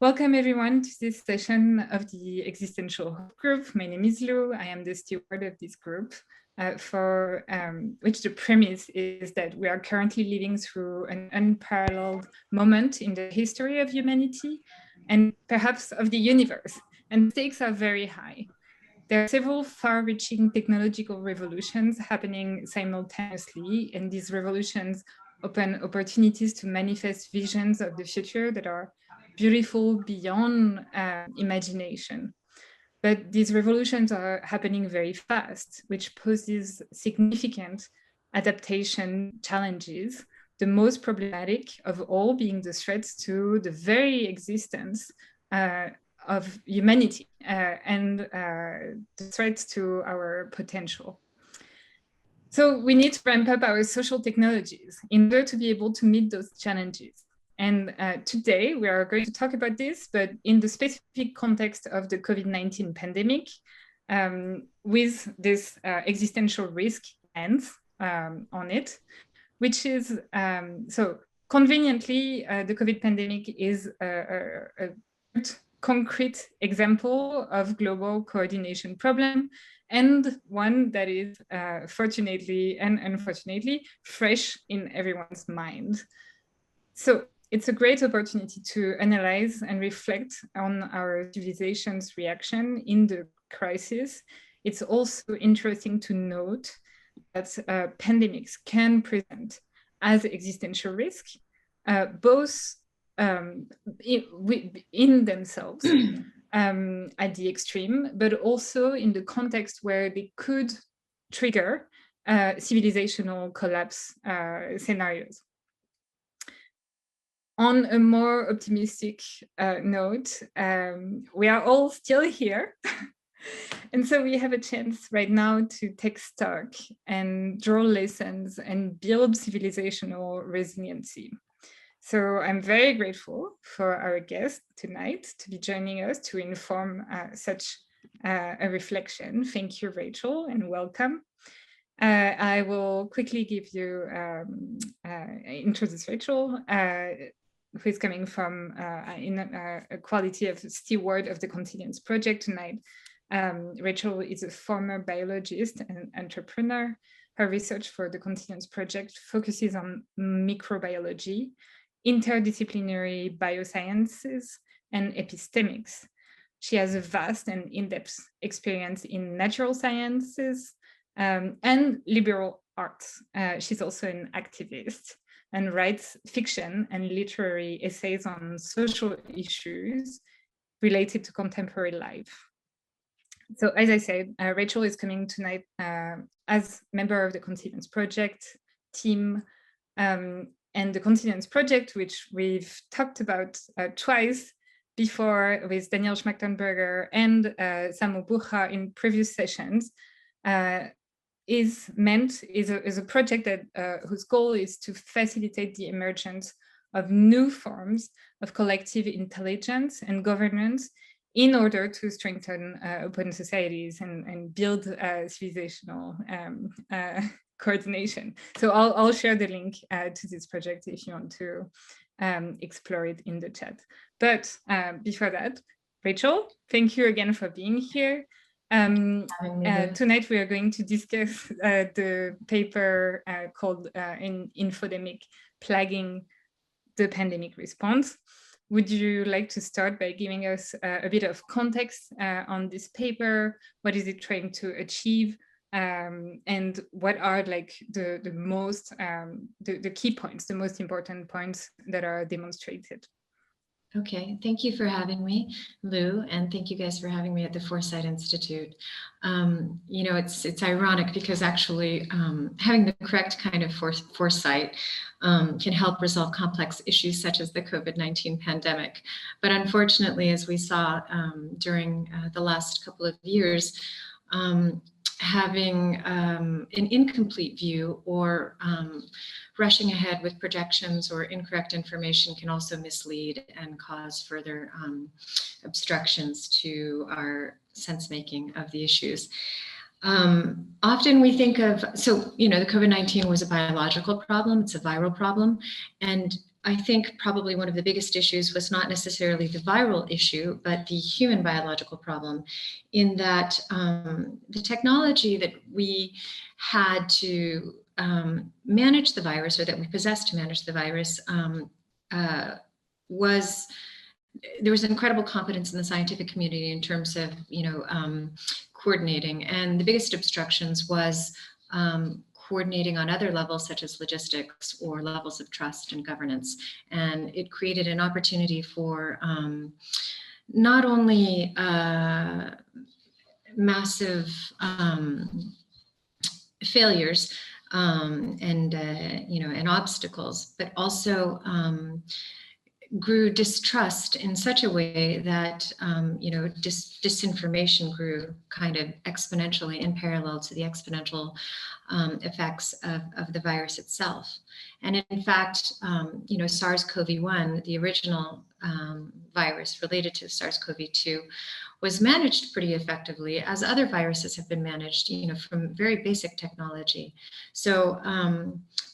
Welcome everyone to this session of the Existential group. My name is Lou. I am the steward of this group, for which the premise is that we are currently living through an unparalleled moment in the history of humanity and perhaps of the universe, and the stakes are very high. There are several far-reaching technological revolutions happening simultaneously, and these revolutions open opportunities to manifest visions of the future that are beautiful beyond imagination. But these revolutions are happening very fast, which poses significant adaptation challenges, the most problematic of all being the threats to the very existence of humanity and the threats to our potential. So we need to ramp up our social technologies in order to be able to meet those challenges. And today we are going to talk about this, but in the specific context of the COVID-19 pandemic, with this existential risk lens on it, which is, so conveniently, the COVID pandemic is a concrete example of global coordination problem, and one that is fortunately and unfortunately fresh in everyone's mind. So it's a great opportunity to analyze and reflect on our civilization's reaction in the crisis. It's also interesting to note that pandemics can present as existential risk, both in themselves at the extreme, but also in the context where they could trigger civilizational collapse scenarios. On a more optimistic note, we are all still here. And so we have a chance right now to take stock and draw lessons and build civilizational resiliency. So I'm very grateful for our guest tonight to be joining us to inform such a reflection. Thank you, Rachel, and welcome. I will quickly give you, introduce Rachel, who is coming from in a quality of steward of the Consilience Project tonight. Rachel is a former biologist and entrepreneur. Her research for the Consilience Project focuses on microbiology, interdisciplinary biosciences, and epistemics. She has a vast and in-depth experience in natural sciences and liberal arts. She's also an activist and writes fiction and literary essays on social issues related to contemporary life. So as I said, Rachel is coming tonight as member of the Consilience Project team, and the Consilience Project, which we've talked about twice before with Daniel Schmachtenberger and Samu Bucha in previous sessions, is a project that whose goal is to facilitate the emergence of new forms of collective intelligence and governance in order to strengthen open societies and build civilizational coordination. So I'll share the link to this project if you want to explore it in the chat. But before that, Rachel, thank you again for being here. Tonight we are going to discuss the paper called Infodemic, Plaguing the Pandemic Response. Would you like to start by giving us a bit of context on this paper? What is it trying to achieve? And what are like the most, the key points, the most important points that are demonstrated? Okay, thank you for having me, Lou, and thank you guys for having me at the Foresight Institute. You know, it's ironic because actually having the correct kind of foresight can help resolve complex issues such as the COVID-19 pandemic. But unfortunately, as we saw during the last couple of years, having an incomplete view or rushing ahead with projections or incorrect information can also mislead and cause further obstructions to our sense making of the issues. Often we think of, so, you know, the COVID-19 was a biological problem, it's a viral problem, and I think probably one of the biggest issues was not necessarily the viral issue, but the human biological problem, in that the technology that we had to manage the virus, or that we possessed to manage the virus, there was incredible competence in the scientific community in terms of, coordinating. And the biggest obstructions was coordinating on other levels, such as logistics or levels of trust and governance. And it created an opportunity for not only massive failures and obstacles, but also grew distrust in such a way that disinformation grew kind of exponentially in parallel to the exponential effects of the virus itself. And in fact, SARS-CoV-1, the original virus related to SARS-CoV-2, was managed pretty effectively, as other viruses have been managed, from very basic technology. So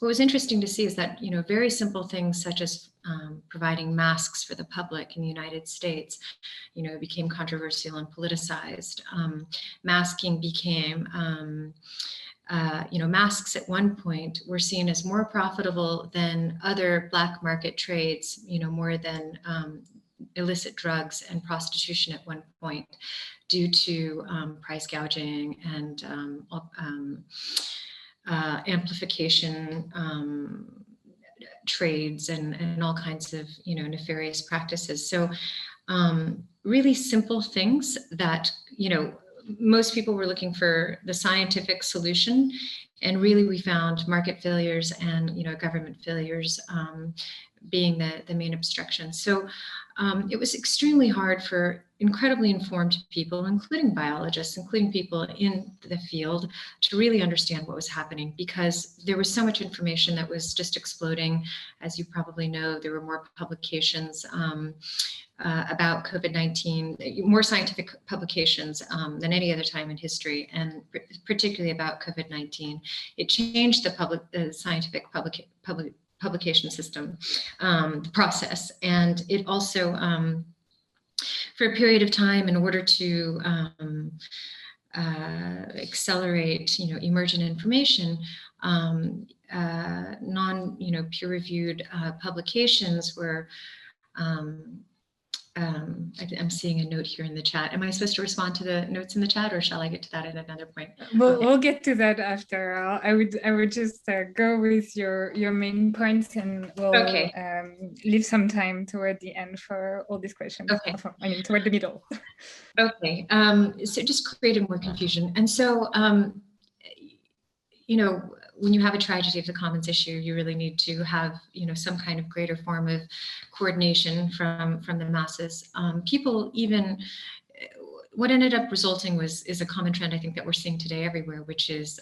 what was interesting to see is that, very simple things such as providing masks for the public in the United States, became controversial and politicized. Masking became, masks at one point were seen as more profitable than other black market trades, more than illicit drugs and prostitution at one point, due to price gouging and amplification trades and all kinds of nefarious practices. So really simple things that most people were looking for the scientific solution, and really we found market failures and government failures being the main obstruction. So it was extremely hard for incredibly informed people, including biologists, including people in the field, to really understand what was happening, because there was so much information that was just exploding. As you probably know, there were more publications about COVID-19, more scientific publications than any other time in history, and particularly about COVID-19. It changed the scientific publication system, process, and it also, for a period of time, in order to accelerate, emergent information, peer-reviewed publications were. I'm seeing a note here in the chat. Am I supposed to respond to the notes in the chat, or shall I get to that at another point? We'll get to that after. I would just go with your main points, and we'll leave some time toward the end for all these questions. Okay. I mean, toward the middle. Okay. So just created more confusion. And so, when you have a tragedy of the commons issue, you really need to have, some kind of greater form of coordination from the masses. People even, what ended up resulting is a common trend I think that we're seeing today everywhere, which is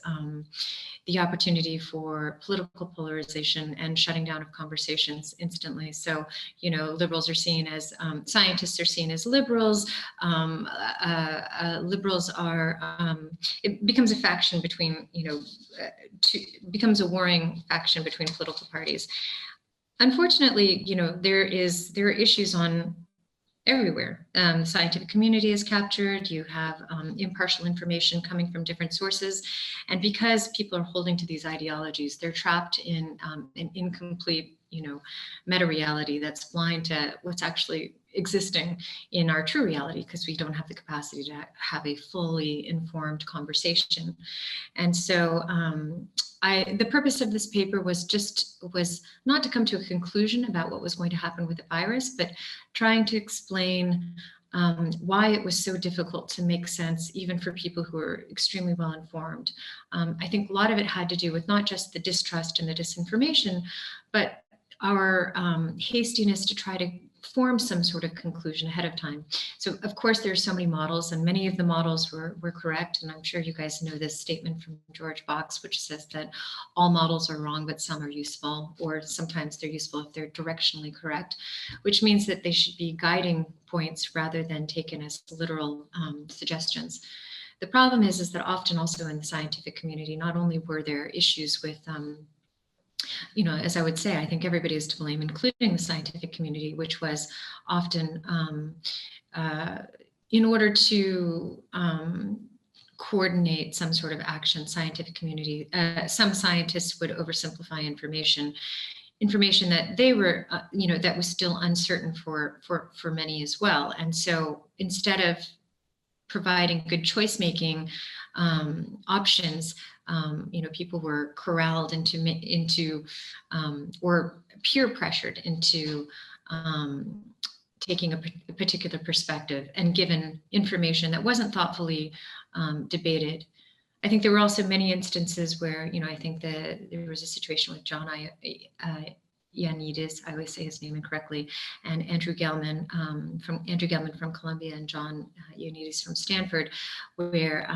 the opportunity for political polarization and shutting down of conversations instantly. So, liberals are seen as, scientists are seen as liberals. Liberals are, it becomes a faction between, becomes a warring faction between political parties. Unfortunately, there are issues on everywhere. The scientific community is captured. You have impartial information coming from different sources. And because people are holding to these ideologies, they're trapped in an incomplete, meta-reality that's blind to what's actually existing in our true reality, because we don't have the capacity to have a fully informed conversation. And so the purpose of this paper was not to come to a conclusion about what was going to happen with the virus, but trying to explain why it was so difficult to make sense, even for people who are extremely well informed. I think a lot of it had to do with not just the distrust and the disinformation, but our hastiness to try to form some sort of conclusion ahead of time. So of course there are so many models, and many of the models were correct. And I'm sure you guys know this statement from George Box, which says that all models are wrong, but some are useful, or sometimes they're useful if they're directionally correct, which means that they should be guiding points rather than taken as literal suggestions. The problem is that often also in the scientific community, not only were there issues with as I would say, I think everybody is to blame, including the scientific community, which was often in order to coordinate some sort of action, scientific community, some scientists would oversimplify information that they were, that was still uncertain for many as well. And so instead of providing good choice making options, people were corralled into or peer pressured into taking a particular perspective and given information that wasn't thoughtfully debated. I think there were also many instances where, I think that there was a situation with John Ioannidis, I always say his name incorrectly, and Andrew Gelman from Columbia and John Ioannidis from Stanford, where,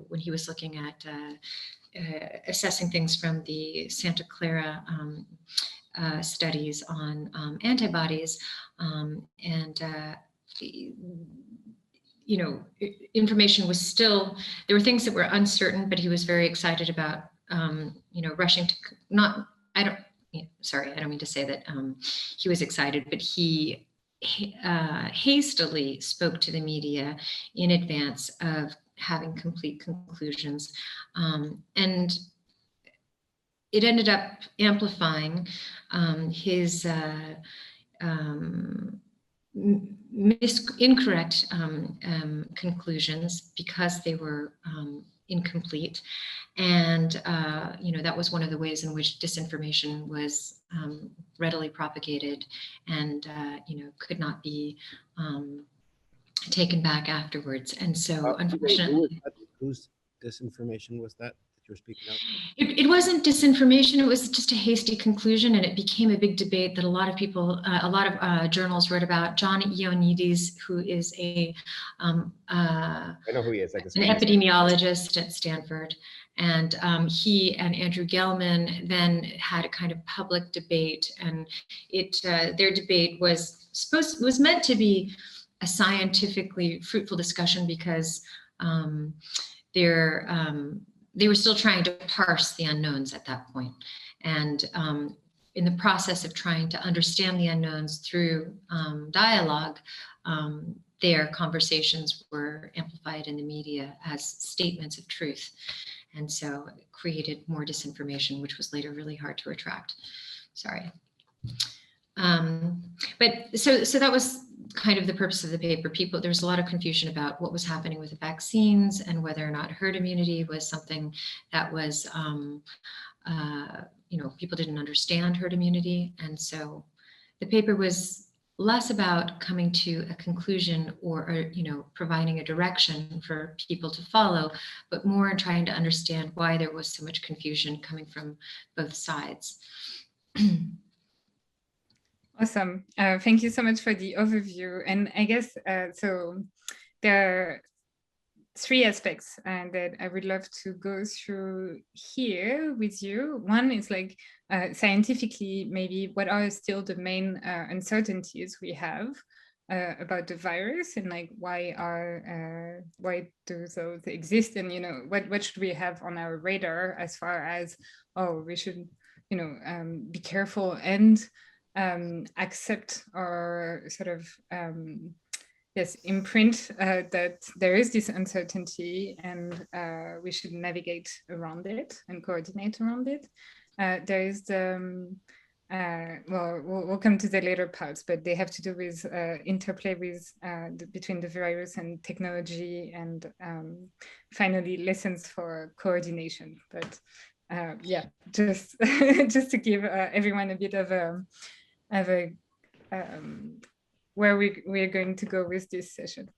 when he was looking at assessing things from the Santa Clara studies on antibodies, information was still, there were things that were uncertain, but he was very excited about, rushing to I don't mean to say that he was excited, but he hastily spoke to the media in advance of having complete conclusions. And it ended up amplifying his incorrect conclusions because they were incomplete. And, that was one of the ways in which disinformation was readily propagated and, could not be taken back afterwards. And so, unfortunately, whose disinformation was that you're speaking of? It wasn't disinformation. It was just a hasty conclusion, and it became a big debate that a lot of people, a lot of journals wrote about. John Ioannidis, who is I know who he is. an epidemiologist at Stanford, and he and Andrew Gelman then had a kind of public debate, and their debate was meant to be a scientifically fruitful discussion because they were still trying to parse the unknowns at that point. And in the process of trying to understand the unknowns through dialogue, their conversations were amplified in the media as statements of truth. And so it created more disinformation, which was later really hard to retract. Sorry. But so that was kind of the purpose of the paper. There was a lot of confusion about what was happening with the vaccines and whether or not herd immunity was something that was, people didn't understand herd immunity. And so the paper was less about coming to a conclusion or providing a direction for people to follow, but more in trying to understand why there was so much confusion coming from both sides. Awesome. Thank you so much for the overview. And I guess, so there are three aspects that I would love to go through here with you. One is like scientifically, maybe what are still the main uncertainties we have about the virus, and like why do those exist, and what should we have on our radar as far as we should be careful and accept or sort of imprint that there is this uncertainty and we should navigate around it and coordinate around it. There is the we'll come to the later parts, but they have to do with interplay with between the virus and technology, and finally lessons for coordination. But just just to give everyone a bit of a where we're going to go with this session.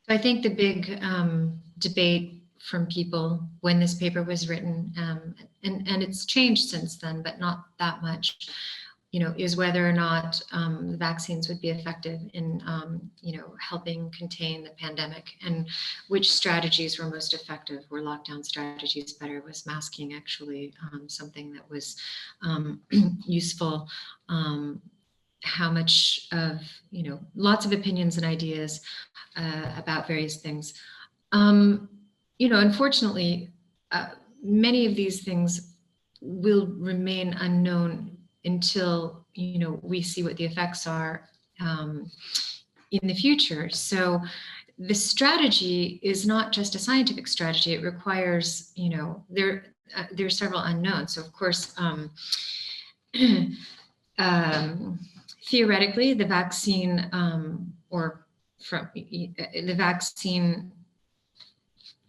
I think the big debate from people when this paper was written, and it's changed since then, but not that much, is whether or not the vaccines would be effective in, helping contain the pandemic, and which strategies were most effective. Were lockdown strategies better? Was masking actually something that was useful? How much of, lots of opinions and ideas about various things. Unfortunately, many of these things will remain unknown until, you know, we see what the effects are in the future. So the strategy is not just a scientific strategy. It requires, you know, there are several unknowns. So of course, theoretically, the vaccine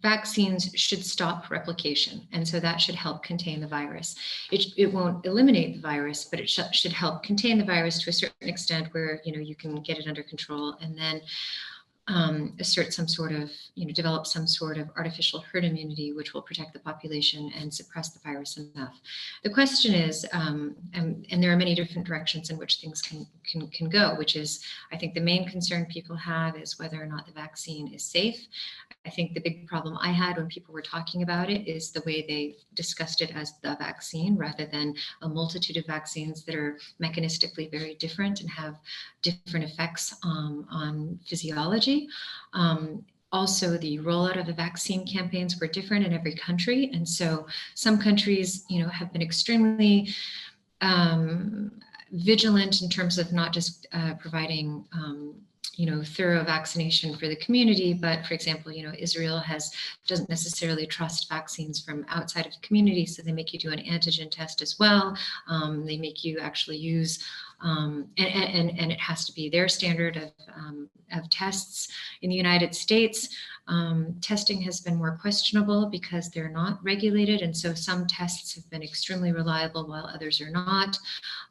vaccines should stop replication, and so that should help contain the virus. It won't eliminate the virus, but it should help contain the virus to a certain extent where, you know, you can get it under control, and then assert some sort of, you know, develop some sort of artificial herd immunity, which will protect the population and suppress the virus enough. The question is, and there are many different directions in which things can go, which is, I think the main concern people have is whether or not the vaccine is safe. I think the big problem I had when people were talking about it is the way they discussed it as the vaccine rather than a multitude of vaccines that are mechanistically very different and have different effects on physiology. Also, the rollout of the vaccine campaigns were different in every country. And so some countries, you know, have been extremely vigilant in terms of not just providing you know, thorough vaccination for the community, but for example, you know, Israel doesn't necessarily trust vaccines from outside of the community, so they make you do an antigen test as well. They make you actually use, and it has to be their standard of tests. In the United States, testing has been more questionable because they're not regulated, and so some tests have been extremely reliable while others are not.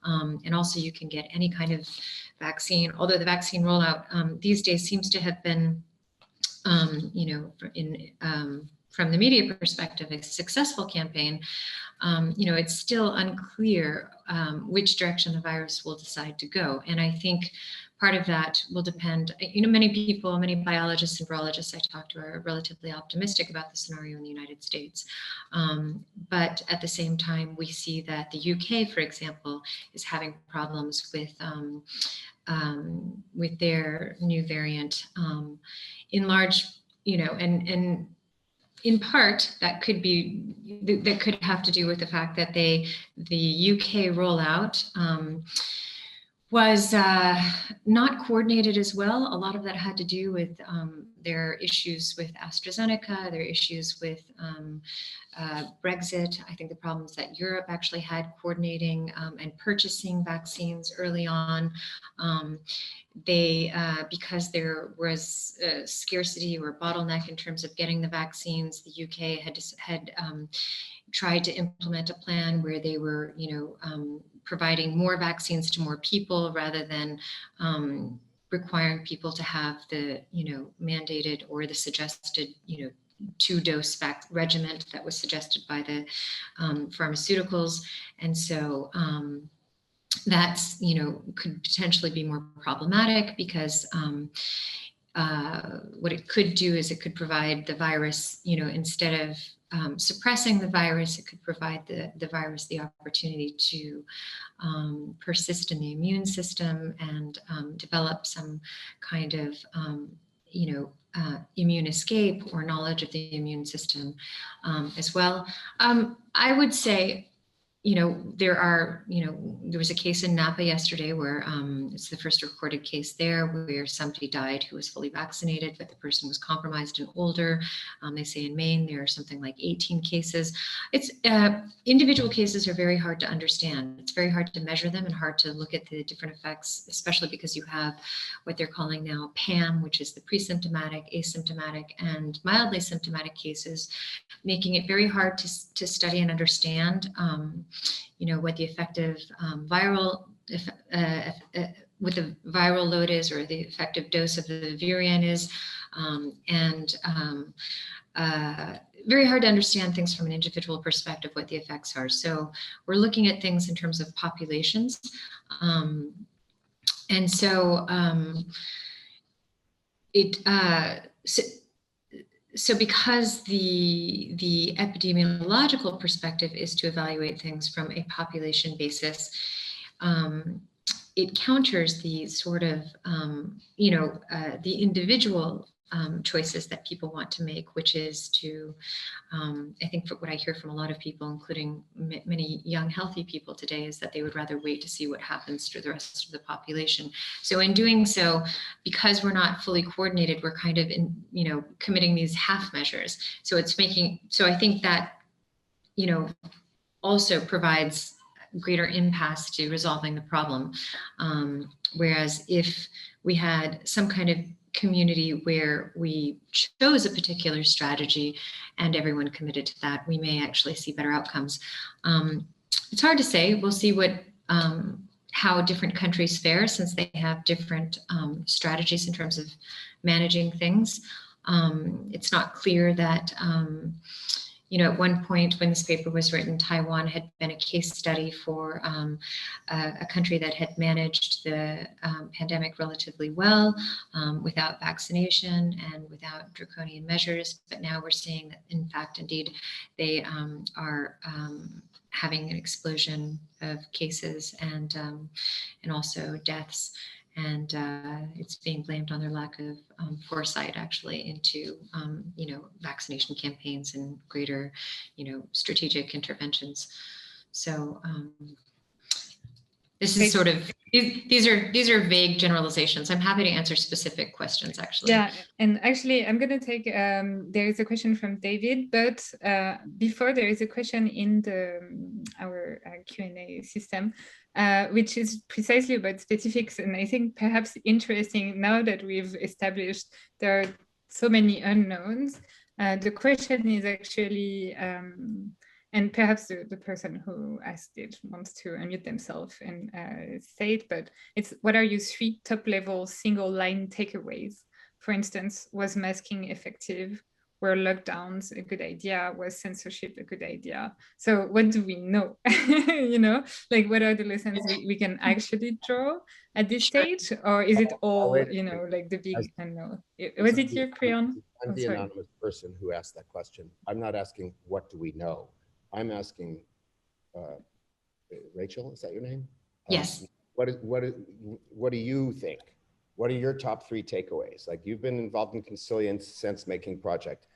And also you can get any kind of vaccine, although the vaccine rollout these days seems to have been, you know, from the media perspective, a successful campaign. You know, it's still unclear which direction the virus will decide to go. And I think part of that will depend, you know, many people, many biologists and virologists I talk to are relatively optimistic about the scenario in the United States. But at the same time, we see that the UK, for example, is having problems with their new variant in large, you know, and in part that could have to do with the fact that the UK rollout was not coordinated as well. A lot of that had to do with their issues with AstraZeneca, their issues with Brexit. I think the problems that Europe actually had coordinating and purchasing vaccines early on. Because there was a scarcity or bottleneck in terms of getting the vaccines, the UK had tried to implement a plan where they were, you know, providing more vaccines to more people rather than requiring people to have the, you know, mandated or the suggested, you know, 2-dose regimen that was suggested by the pharmaceuticals. And so that's, you know, could potentially be more problematic because what it could do is it could provide the virus, you know, instead of suppressing the virus, it could provide the virus the opportunity to persist in the immune system and develop some kind of, you know, immune escape or knowledge of the immune system as well. I would say, you know, there was a case in Napa yesterday where it's the first recorded case there where somebody died who was fully vaccinated, but the person was compromised and older. They say in Maine there are something like 18 cases. It's individual cases are very hard to understand. It's very hard to measure them and hard to look at the different effects, especially because you have what they're calling now PAM, which is the pre-symptomatic, asymptomatic, and mildly symptomatic cases, making it very hard to study and understand you know, what the effective what the viral load is or the effective dose of the virion is, and very hard to understand things from an individual perspective, what the effects are. So we're looking at things in terms of populations. And so so because the epidemiological perspective is to evaluate things from a population basis, it counters the sort of, the individual choices that people want to make, which is to, I think what I hear from a lot of people, including many young, healthy people today, is that they would rather wait to see what happens to the rest of the population. So in doing so, because we're not fully coordinated, we're kind of committing these half measures. So I think that, also provides greater impasse to resolving the problem. Whereas if we had some kind of community where we chose a particular strategy and everyone committed to that, we may actually see better outcomes. It's hard to say. We'll see how different countries fare, since they have different strategies in terms of managing things. It's not clear that at one point when this paper was written, Taiwan had been a case study for a country that had managed the pandemic relatively well, without vaccination and without draconian measures. But now we're seeing that, in fact, indeed, they are having an explosion of cases and also deaths. And it's being blamed on their lack of foresight, actually, into vaccination campaigns and greater strategic interventions. So this is sort of, these are vague generalizations. I'm happy to answer specific questions, actually. Yeah, and actually I'm going to take, there is a question from David, but before, there is a question in our Q&A system, which is precisely about specifics. And I think perhaps interesting, now that we've established there are so many unknowns, the question is actually, and perhaps the person who asked it wants to unmute themselves and say it, but it's, what are your 3 top-level single-line takeaways? For instance, was masking effective? Were lockdowns a good idea? Was censorship a good idea? So what do we know? What are the lessons we can actually draw at this stage? Or is it all, like the big unknown? Was it you, Creon? I'm the anonymous person who asked that question. I'm not asking, what do we know? I'm asking, Rachel, is that your name? Yes. What do you think? What are your top 3 takeaways? Like, you've been involved in Consilience sense-making project.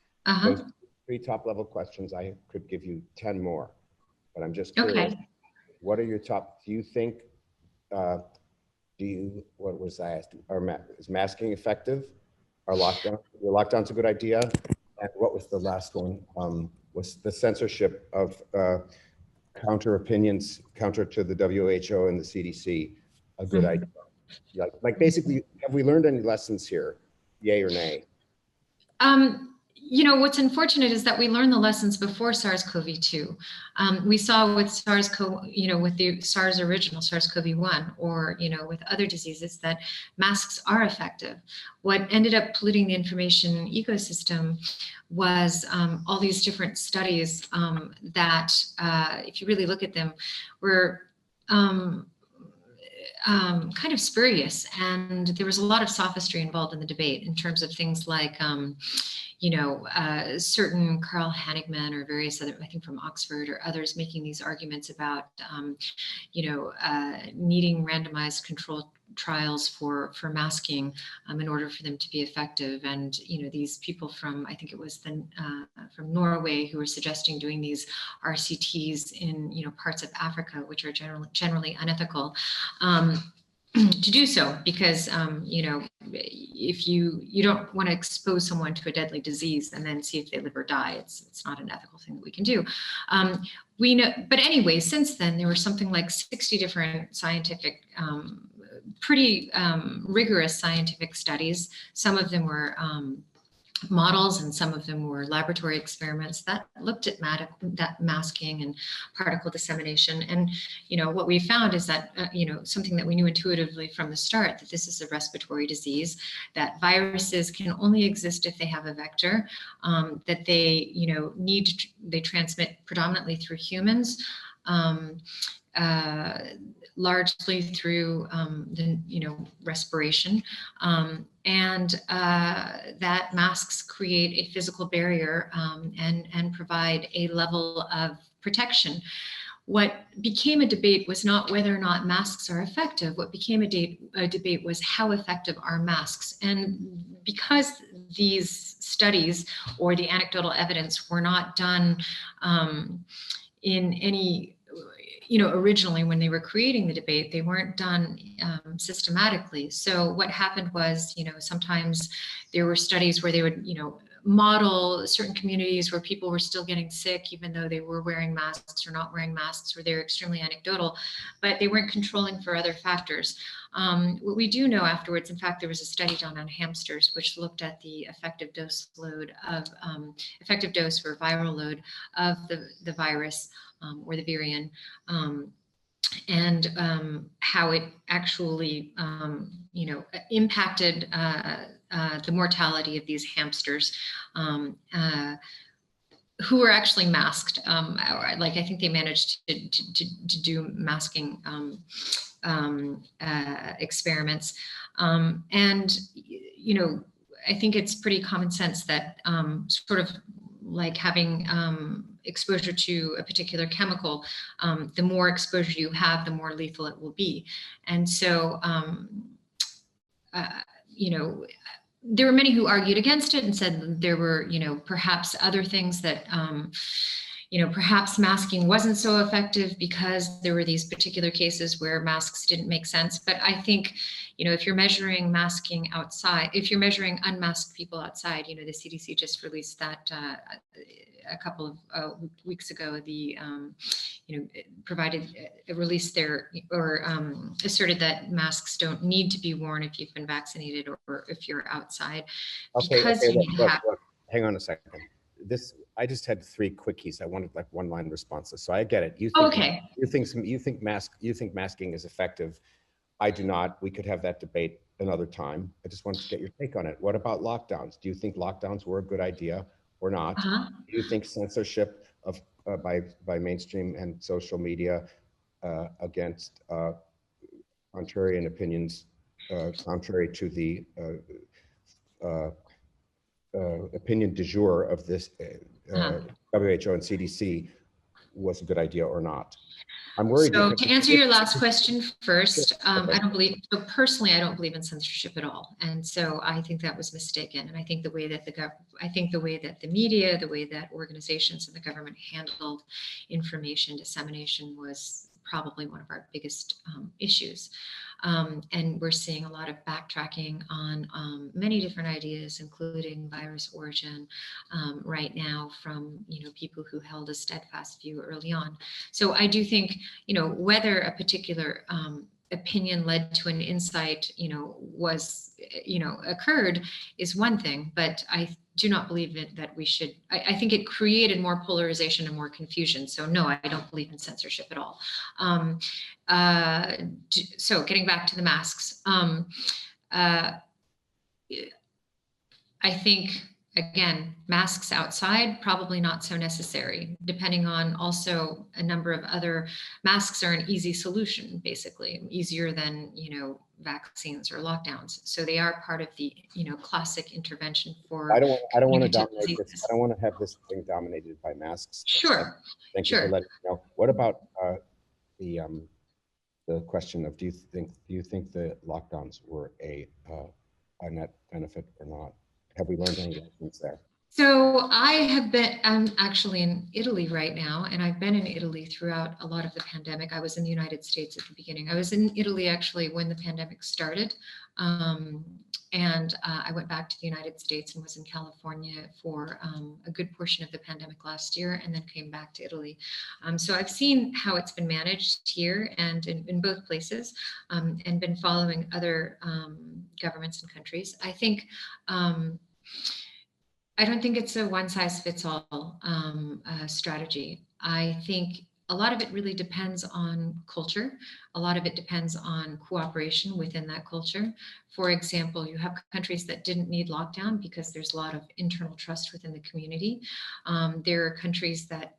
Those 3 top-level questions, I could give you 10 more, but I'm just curious. Okay. What are your top? Do you think? What was I asked? Is masking effective? Are lockdowns a good idea? And what was the last one? Was the censorship of counter opinions, counter to the WHO and the CDC, a good idea? Like basically, have we learned any lessons here? Yay or nay? What's unfortunate is that we learned the lessons before SARS-CoV-2. We saw with with the SARS original, SARS-CoV-1, or, with other diseases, that masks are effective. What ended up polluting the information ecosystem was all these different studies that, if you really look at them, were kind of spurious, and there was a lot of sophistry involved in the debate in terms of things like certain Carl Hanigman or various other, I think from Oxford or others, making these arguments about needing randomized controlled trials for masking in order for them to be effective. And these people from, I think it was from Norway, who were suggesting doing these RCTs in parts of Africa, which are generally unethical. To do so, because if you don't want to expose someone to a deadly disease and then see if they live or die, it's not an ethical thing that we can do. We know, but anyway, since then there were something like 60 different scientific, pretty rigorous scientific studies. Some of them were models, and some of them were laboratory experiments that looked at that masking and particle dissemination. And what we found is that something that we knew intuitively from the start, that this is a respiratory disease, that viruses can only exist if they have a vector, that they they transmit predominantly through humans, largely through respiration, and that masks create a physical barrier and provide a level of protection. what became a debate was not whether or not masks are effective. What became a debate was how effective are masks. And because these studies or the anecdotal evidence were not done in any, originally when they were creating the debate, they weren't done systematically. So what happened was, sometimes there were studies where they would, model certain communities where people were still getting sick, even though they were wearing masks or not wearing masks, or they were extremely anecdotal, but they weren't controlling for other factors. What we do know afterwards, in fact, there was a study done on hamsters, which looked at the effective dose load of, effective dose or viral load of the virus or the virion, and how it actually, impacted the mortality of these hamsters who were actually masked. Like I think they managed to do masking experiments, and I think it's pretty common sense that sort of like having exposure to a particular chemical, the more exposure you have, the more lethal it will be. And so, there were many who argued against it and said there were, perhaps other things that, perhaps masking wasn't so effective because there were these particular cases where masks didn't make sense. But I think, if you're measuring masking outside, if you're measuring unmasked people outside, the CDC just released that a couple of weeks ago. The released their, or asserted that masks don't need to be worn if you've been vaccinated or if you're outside. Okay, look, hang on a second. I just had 3 quickies. I wanted like one-line responses, so I get it. You think masking is effective. I do not. We could have that debate another time. I just wanted to get your take on it. What about lockdowns? Do you think lockdowns were a good idea or not? Do you think censorship of by mainstream and social media against contrarian opinions, contrary to the opinion du jour of this WHO and CDC, was a good idea or not? I'm worried. So to answer your last question first, I don't believe, so personally, I don't believe in censorship at all. And so I think that was mistaken. And I think the way that the media, the way that organizations and the government handled information dissemination was probably one of our biggest issues. And we're seeing a lot of backtracking on many different ideas, including virus origin right now from people who held a steadfast view early on. So I do think whether a particular opinion led to an insight occurred is one thing, but I do not believe that we should. I think it created more polarization and more confusion. So no, I don't believe in censorship at all. So getting back to the masks, I think, again, masks outside, probably not so necessary, depending on also a number of other. Masks are an easy solution, basically, easier than, vaccines or lockdowns. So they are part of the, classic intervention for. I don't want to dominate this. I don't want to have this thing dominated by masks. Sure. Thank you for letting me know. What about the question of do you think the lockdowns were a net benefit or not? Have we learned any lessons there? So I'm actually in Italy right now, and I've been in Italy throughout a lot of the pandemic. I was in the United States at the beginning. I was in Italy actually when the pandemic started. And I went back to the United States and was in California for a good portion of the pandemic last year, and then came back to Italy. So I've seen how it's been managed here and in both places, and been following other governments and countries. I think I don't think it's a one-size-fits-all strategy. I think a lot of it really depends on culture. A lot of it depends on cooperation within that culture. For example, you have countries that didn't need lockdown because there's a lot of internal trust within the community. There are countries that,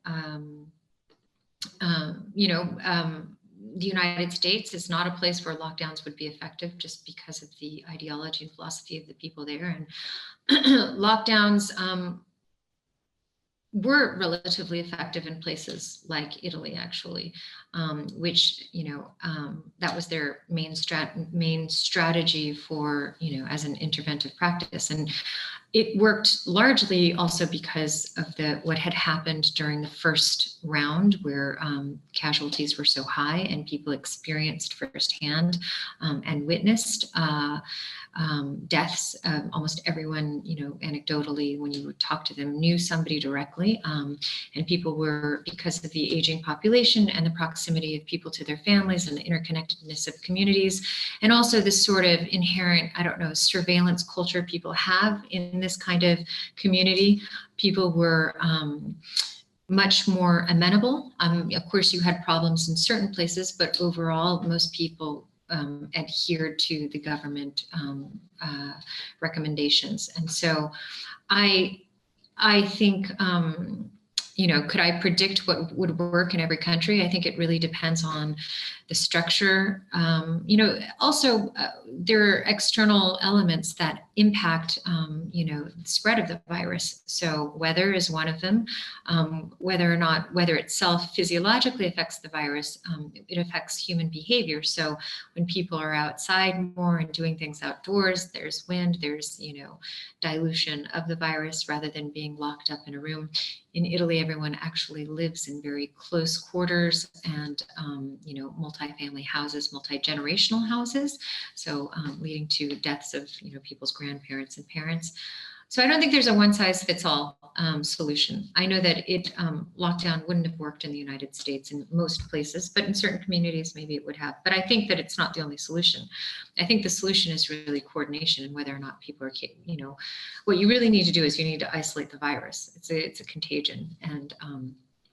the United States is not a place where lockdowns would be effective just because of the ideology and philosophy of the people there. And lockdowns were relatively effective in places like Italy, actually, which, that was their main strategy for, as an interventive practice. And it worked largely also because of what had happened during the first round, where casualties were so high and people experienced firsthand and witnessed deaths. Almost everyone, anecdotally, when you would talk to them, knew somebody directly. And people were, because of the aging population and the proximity of people to their families and the interconnectedness of communities, and also this sort of inherent, surveillance culture people have in this kind of community, people were much more amenable. Of course, you had problems in certain places, but overall, most people adhered to the government recommendations. And so I think, could I predict what would work in every country? I think it really depends on the structure. Also, there are external elements that impact, the spread of the virus. So weather is one of them. Whether itself physiologically affects the virus, it affects human behavior. So when people are outside more and doing things outdoors, there's wind, there's, dilution of the virus rather than being locked up in a room. In Italy, everyone actually lives in very close quarters and, multi-family houses, multi-generational houses. So leading to deaths of, people's grandparents and parents. So I don't think there's a one-size-fits-all solution. I know that lockdown wouldn't have worked in the United States in most places, but in certain communities, maybe it would have. But I think that it's not the only solution. I think the solution is really coordination and whether or not people are, what you really need to do is you need to isolate the virus. It's a contagion. And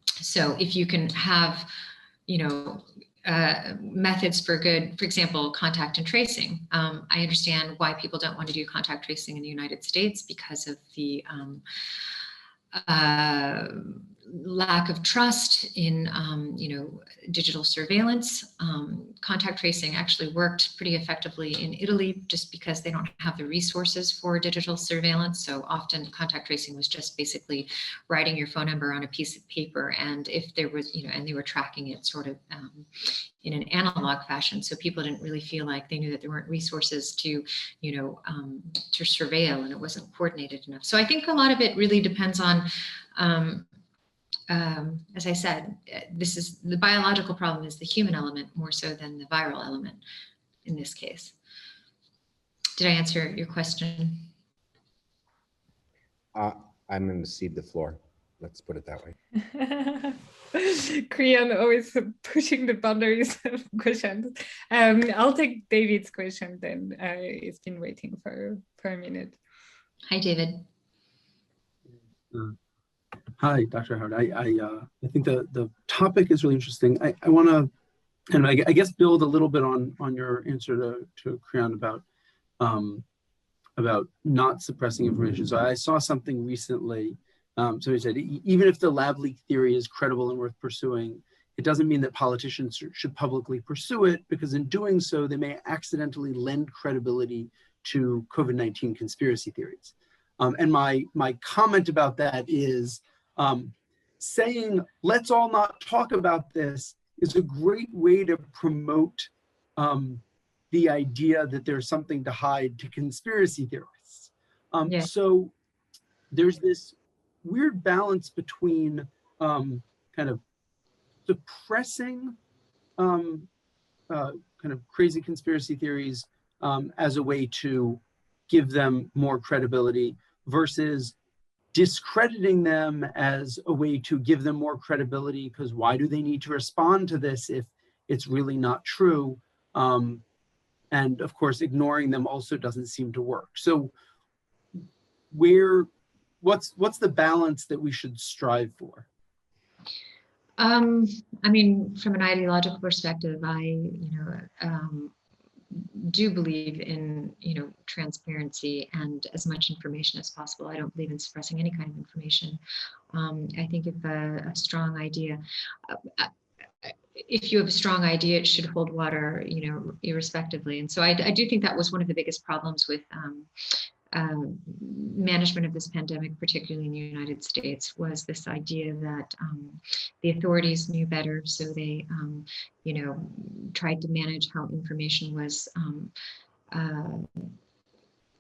so if you can have, methods for example, contact and tracing. I understand why people don't want to do contact tracing in the United States because of the lack of trust in, digital surveillance. Contact tracing actually worked pretty effectively in Italy just because they don't have the resources for digital surveillance. So often contact tracing was just basically writing your phone number on a piece of paper. And if there was, and they were tracking it sort of in an analog fashion. So people didn't really feel like they knew that there weren't resources to, to surveil, and it wasn't coordinated enough. So I think a lot of it really depends on, as I said, the biological problem is the human element more so than the viral element in this case. Did I answer your question? I'm going to cede the floor. Let's put it that way. Kriyan always pushing the boundaries of questions. I'll take David's question then. He's been waiting for a minute. Hi, David. Hi, Dr. Howard. I think the topic is really interesting. I want to, and I guess, build a little bit on your answer to Kriyan about not suppressing information. So I saw something recently. So he said, even if the lab leak theory is credible and worth pursuing, it doesn't mean that politicians should publicly pursue it, because in doing so, they may accidentally lend credibility to COVID-19 conspiracy theories. And my comment about that is saying, let's all not talk about this is a great way to promote the idea that there's something to hide to conspiracy theorists. Yeah. So there's this weird balance between kind of suppressing kind of crazy conspiracy theories as a way to give them more credibility versus discrediting them as a way to give them more credibility, because why do they need to respond to this if it's really not true? And of course, ignoring them also doesn't seem to work. So what's the balance that we should strive for? I mean, from an ideological perspective, I do believe in transparency and as much information as possible. I don't believe in suppressing any kind of information. I think if a strong idea, if you have a strong idea, it should hold water, irrespectively. And so I do think that was one of the biggest problems with management of this pandemic, particularly in the United States, was this idea that the authorities knew better, so they, tried to manage how information was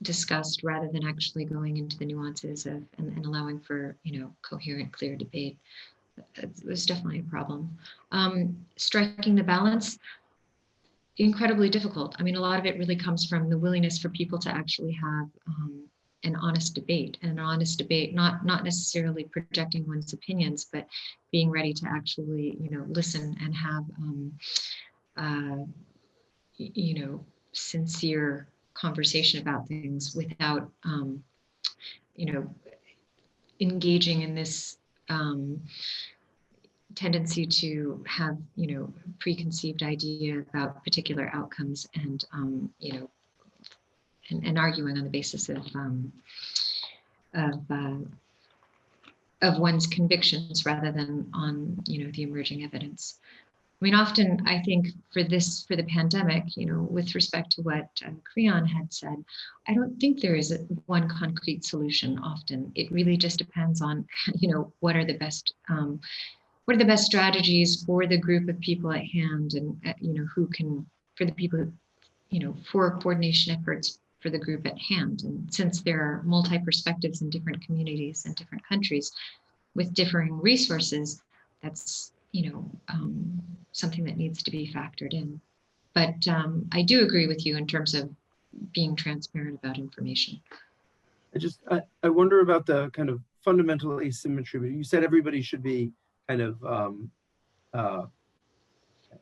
discussed rather than actually going into the nuances of and allowing for coherent, clear debate. It was definitely a problem. Striking the balance, incredibly difficult. I mean, a lot of it really comes from the willingness for people to actually have an honest debate, not necessarily projecting one's opinions, but being ready to actually, listen and have, sincere conversation about things without, engaging in this tendency to have, preconceived idea about particular outcomes and, and arguing on the basis of one's convictions rather than on, the emerging evidence. I mean, often I think for the pandemic, with respect to what Creon had said, I don't think there is one concrete solution. Often it really just depends on, what are the best strategies for the group of people at hand, and who can, for the people, for coordination efforts for the group at hand. And since there are multi-perspectives in different communities and different countries with differing resources, that's something that needs to be factored in. But I do agree with you in terms of being transparent about information. I wonder about the kind of fundamental asymmetry. But you said everybody should be kind of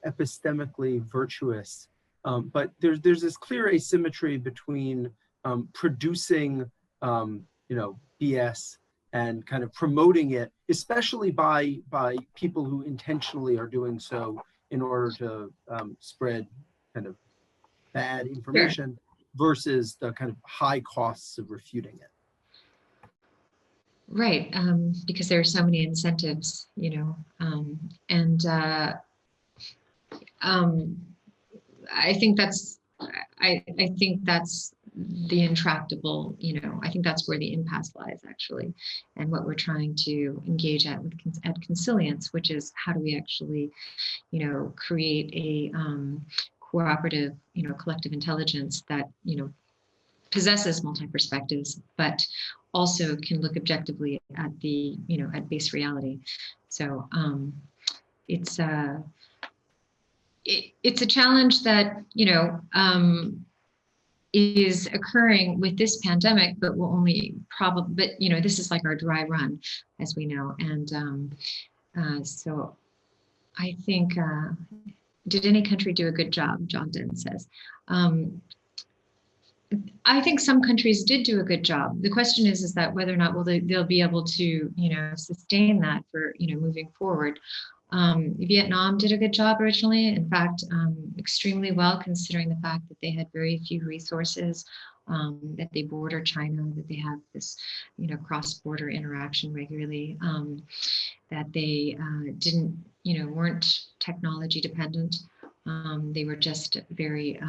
epistemically virtuous, but there's this clear asymmetry between producing BS and kind of promoting it, especially by people who intentionally are doing so in order to spread kind of bad information, versus the kind of high costs of refuting it. Right, because there are so many incentives, and I think that's the intractable, I think that's where the impasse lies actually, and what we're trying to engage at Consilience, which is how do we actually, create a cooperative, collective intelligence that, possesses multi-perspectives, but also can look objectively at the, at base reality. So it's a challenge that, is occurring with this pandemic, but will only probably, but this is like our dry run, as we know. And so I think, did any country do a good job? John Dent says. I think some countries did do a good job. The question is that whether or not they'll be able to, sustain that for, moving forward. Vietnam did a good job originally. In fact, extremely well, considering the fact that they had very few resources, that they border China, that they have this, cross-border interaction regularly, that they didn't, weren't technology dependent. They were just very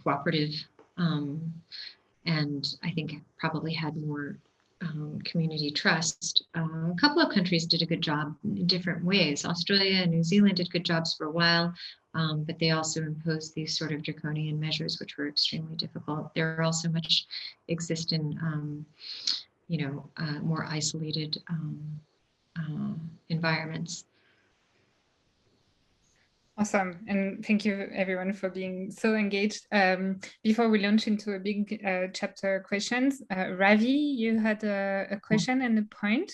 cooperative, and I think probably had more community trust. A couple of countries did a good job in different ways. Australia and New Zealand did good jobs for a while, but they also imposed these sort of draconian measures, which were extremely difficult. There are also much exist in, more isolated environments. Awesome. And thank you everyone for being so engaged. Before we launch into a big chapter questions, Ravi, you had a question and a point.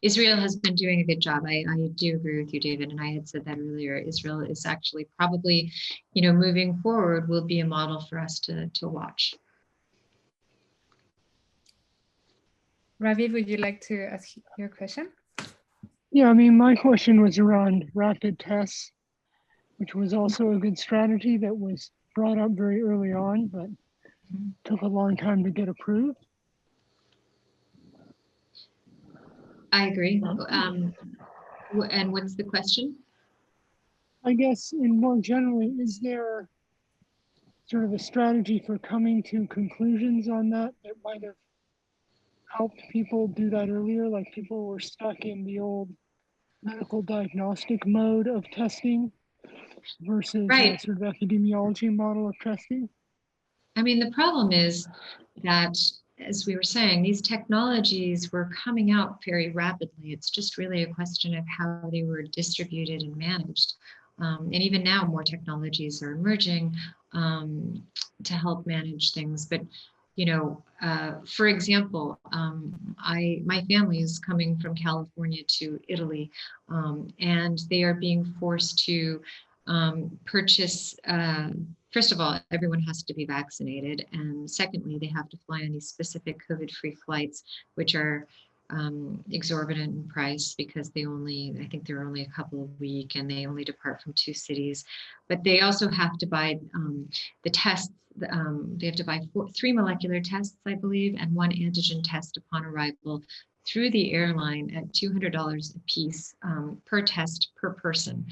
Israel has been doing a good job. I do agree with you, David, and I had said that earlier. Israel is actually probably, moving forward will be a model for us to watch. Ravi, would you like to ask your question? Yeah, I mean, my question was around rapid tests, which was also a good strategy that was brought up very early on, but took a long time to get approved. I agree. And what's the question? I guess, and more generally, is there sort of a strategy for coming to conclusions on that that might have helped people do that earlier? Like people were stuck in the old medical diagnostic mode of testing versus Right. sort of epidemiology model of testing? I mean, the problem is that, as we were saying, these technologies were coming out very rapidly. It's just really a question of how they were distributed and managed. And even now, more technologies are emerging to help manage things. But, you know, for example, my family is coming from California to Italy, and they are being forced to purchase. First of all, everyone has to be vaccinated. And secondly, they have to fly on these specific COVID-free flights, which are exorbitant in price because I think they're only a couple of weeks and they only depart from 2 cities. But they also have to buy the tests. They have to buy 3 molecular tests, I believe, and 1 antigen test upon arrival through the airline at $200 a piece per test per person,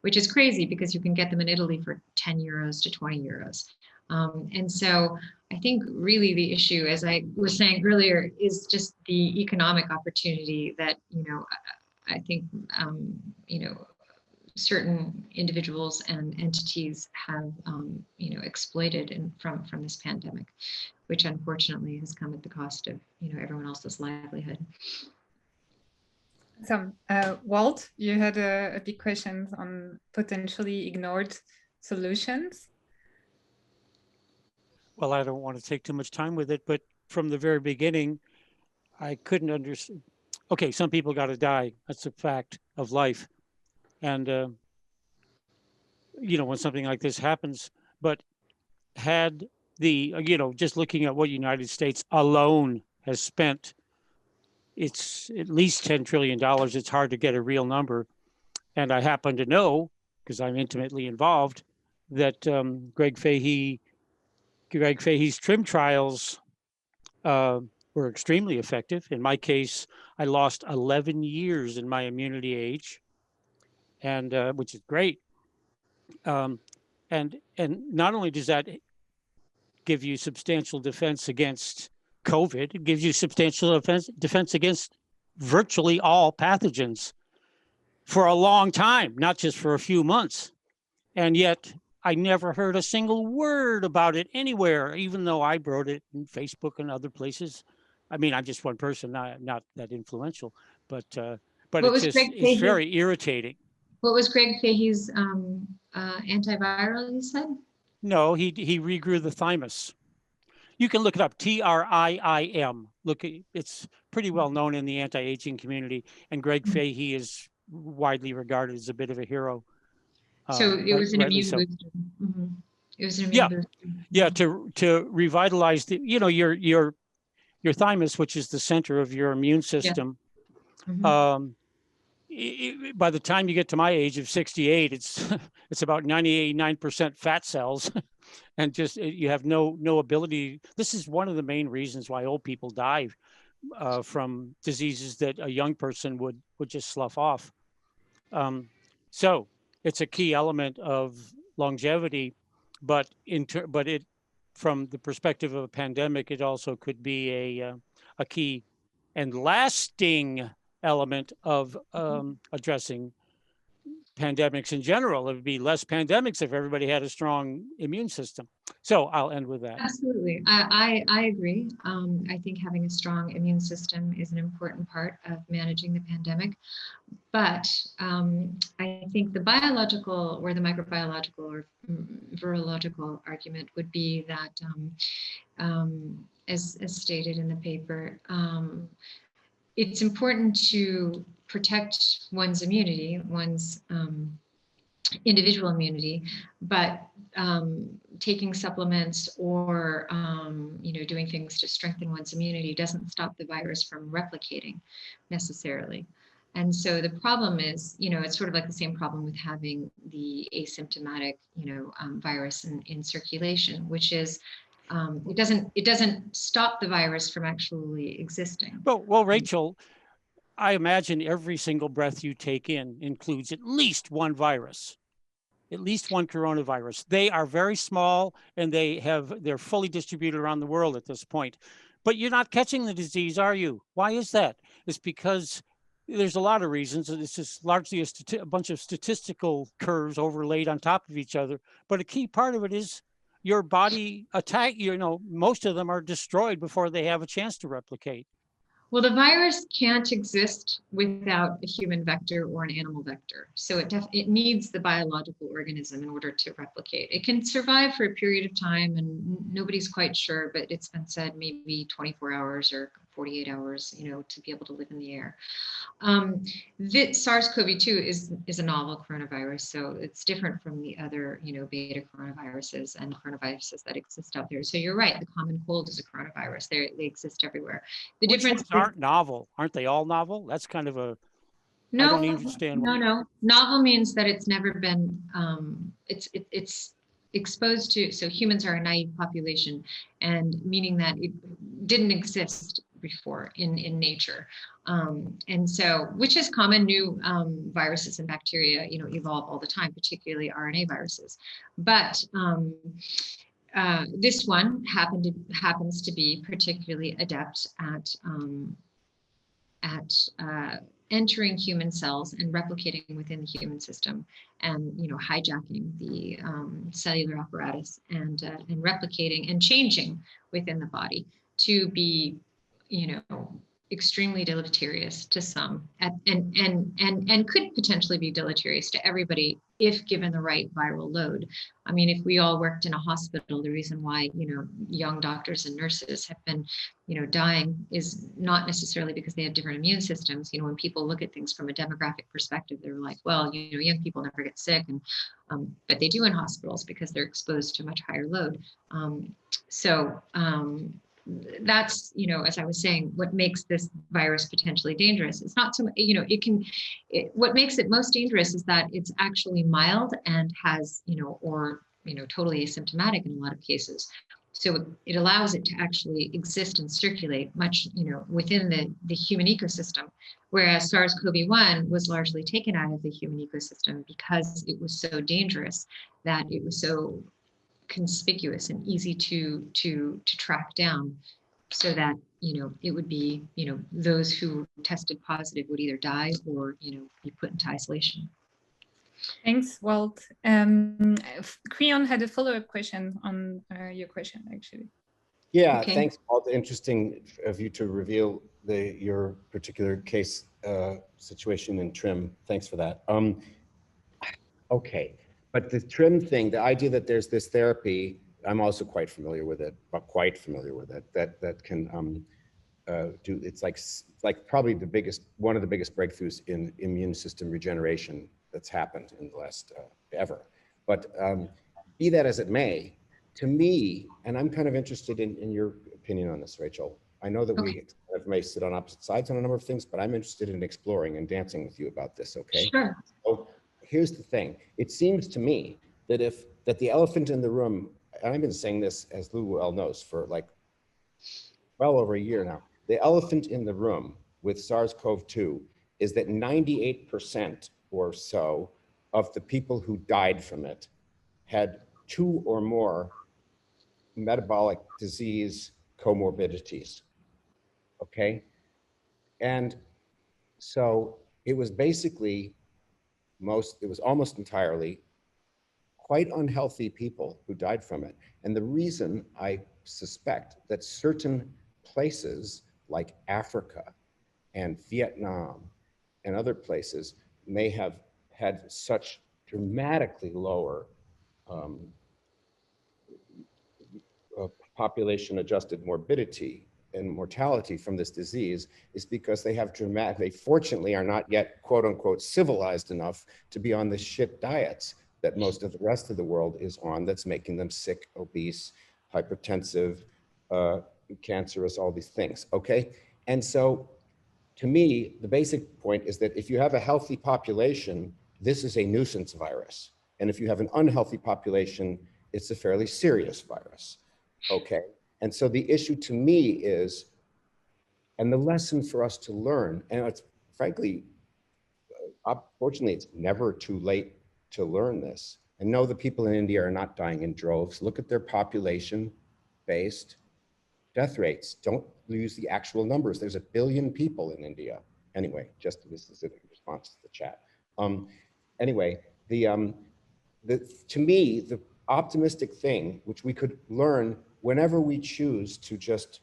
which is crazy because you can get them in Italy for 10 euros to 20 euros. And so I think really the issue, as I was saying earlier, is just the economic opportunity that, you know, I think, you know, certain individuals and entities have, you know, exploited from this pandemic, which unfortunately has come at the cost of, you know, everyone else's livelihood. So, Walt, you had a big question on potentially ignored solutions. Well, I don't want to take too much time with it, but from the very beginning, I couldn't understand. Okay, some people got to die. That's a fact of life. And, you know, when something like this happens, but had the, you know, just looking at what United States alone has spent, it's at least $10 trillion. It's hard to get a real number. And I happen to know, because I'm intimately involved, that Greg Fahey's TRIM trials were extremely effective. In my case, I lost 11 years in my immunity age, and which is great. And not only does that give you substantial defense against COVID, it gives you substantial defense against virtually all pathogens for a long time, not just for a few months. And yet I never heard a single word about it anywhere, even though I wrote it in Facebook and other places. I mean, I'm just one person, not that influential, but it's very irritating. What was Greg Fahey's antiviral, you said? No, he regrew the thymus. You can look it up, TRIIM. Look, it's pretty well known in the anti-aging community, and Greg Fahey is widely regarded as a bit of a hero. So it was an immune booster. Mm-hmm. It was an immune booster. Yeah, to revitalize the, you know, your thymus, which is the center of your immune system. Yeah. Mm-hmm. By the time you get to my age of 68, it's about 99% fat cells, and just you have no ability. This is one of the main reasons why old people die from diseases that a young person would just slough off. So it's a key element of longevity, but from the perspective of a pandemic, it also could be a key and lasting element of addressing pandemics in general. It would be less pandemics if everybody had a strong immune system. So I'll end with that. Absolutely. I agree. I think having a strong immune system is an important part of managing the pandemic. But I think the biological or the microbiological or virological argument would be that, as stated in the paper, it's important to protect one's immunity, one's individual immunity, but taking supplements or you know, doing things to strengthen one's immunity doesn't stop the virus from replicating necessarily. And so the problem is, you know, it's sort of like the same problem with having the asymptomatic, you know, virus in circulation, which is it doesn't stop the virus from actually existing. Well, Rachel, I imagine every single breath you take in includes at least one virus. at least one coronavirus. They are very small and they're fully distributed around the world at this point. But you're not catching the disease, are you? Why is that? It's because there's a lot of reasons. It's just largely a bunch of statistical curves overlaid on top of each other. But a key part of it is your body attack, most of them are destroyed before they have a chance to replicate. Well, the virus can't exist without a human vector or an animal vector. So it needs the biological organism in order to replicate. It can survive for a period of time, and nobody's quite sure, but it's been said maybe 24 hours or 48 hours, to be able to live in the air. SARS-CoV-2 is a novel coronavirus, so it's different from the other, beta coronaviruses and coronaviruses that exist out there. So you're right, the common cold is a coronavirus. They exist everywhere. The Which difference ones aren't novel? Aren't they all novel? That's kind of a no, I don't understand. No. Novel means that it's never been it's exposed to. So humans are a naive population, and meaning that it didn't exist before in nature, and so which is common. New viruses and bacteria, evolve all the time, particularly RNA viruses, but this one happens to be particularly adept at entering human cells and replicating within the human system, and hijacking the cellular apparatus and replicating and changing within the body to be extremely deleterious to some, and could potentially be deleterious to everybody if given the right viral load. I mean, if we all worked in a hospital, the reason why young doctors and nurses have been dying is not necessarily because they have different immune systems. When people look at things from a demographic perspective, they're like, well, young people never get sick, and but they do in hospitals because they're exposed to much higher load. That's, as I was saying, what makes this virus potentially dangerous. It's not so much, what makes it most dangerous is that it's actually mild and has, totally asymptomatic in a lot of cases. So it allows it to actually exist and circulate much, within the human ecosystem, whereas SARS-CoV-1 was largely taken out of the human ecosystem because it was so dangerous, that it was so conspicuous and easy to track down, so that it would be those who tested positive would either die or be put into isolation. Thanks, Walt. Creon had a follow-up question on your question, actually. Yeah, Okay. Thanks, Walt. Interesting of you to reveal your particular case situation in TRIM. Thanks for that. Okay, but the TRIM thing, the idea that there's this therapy, I'm also quite familiar with it, that can do, it's like probably one of the biggest breakthroughs in immune system regeneration that's happened in the last ever. But be that as it may, to me, and I'm kind of interested in your opinion on this, Rachel. I know that we kind of may sit on opposite sides on a number of things, but I'm interested in exploring and dancing with you about this, okay? Sure. So here's the thing. It seems to me that the elephant in the room, and I've been saying this, as Lou well knows, for like well over a year now. The elephant in the room with SARS-CoV-2 is that 98% or so of the people who died from it had 2 or more metabolic disease comorbidities, okay? And so it was basically it was almost entirely quite unhealthy people who died from it. And the reason I suspect that certain places like Africa and Vietnam and other places may have had such dramatically lower population adjusted morbidity and mortality from this disease is because they fortunately are not yet, quote unquote, civilized enough to be on the shit diets that most of the rest of the world is on, that's making them sick, obese, hypertensive, cancerous, all these things, okay? And so to me, the basic point is that if you have a healthy population, this is a nuisance virus. And if you have an unhealthy population, it's a fairly serious virus, okay? And so the issue to me is, and the lesson for us to learn, and it's frankly, fortunately, it's never too late to learn this, And no, the people in India are not dying in droves. Look at their population-based death rates. Don't use the actual numbers. There's 1 billion people in India. Anyway, just this is in response to the chat. Anyway, to me, the optimistic thing, which we could learn whenever we choose to just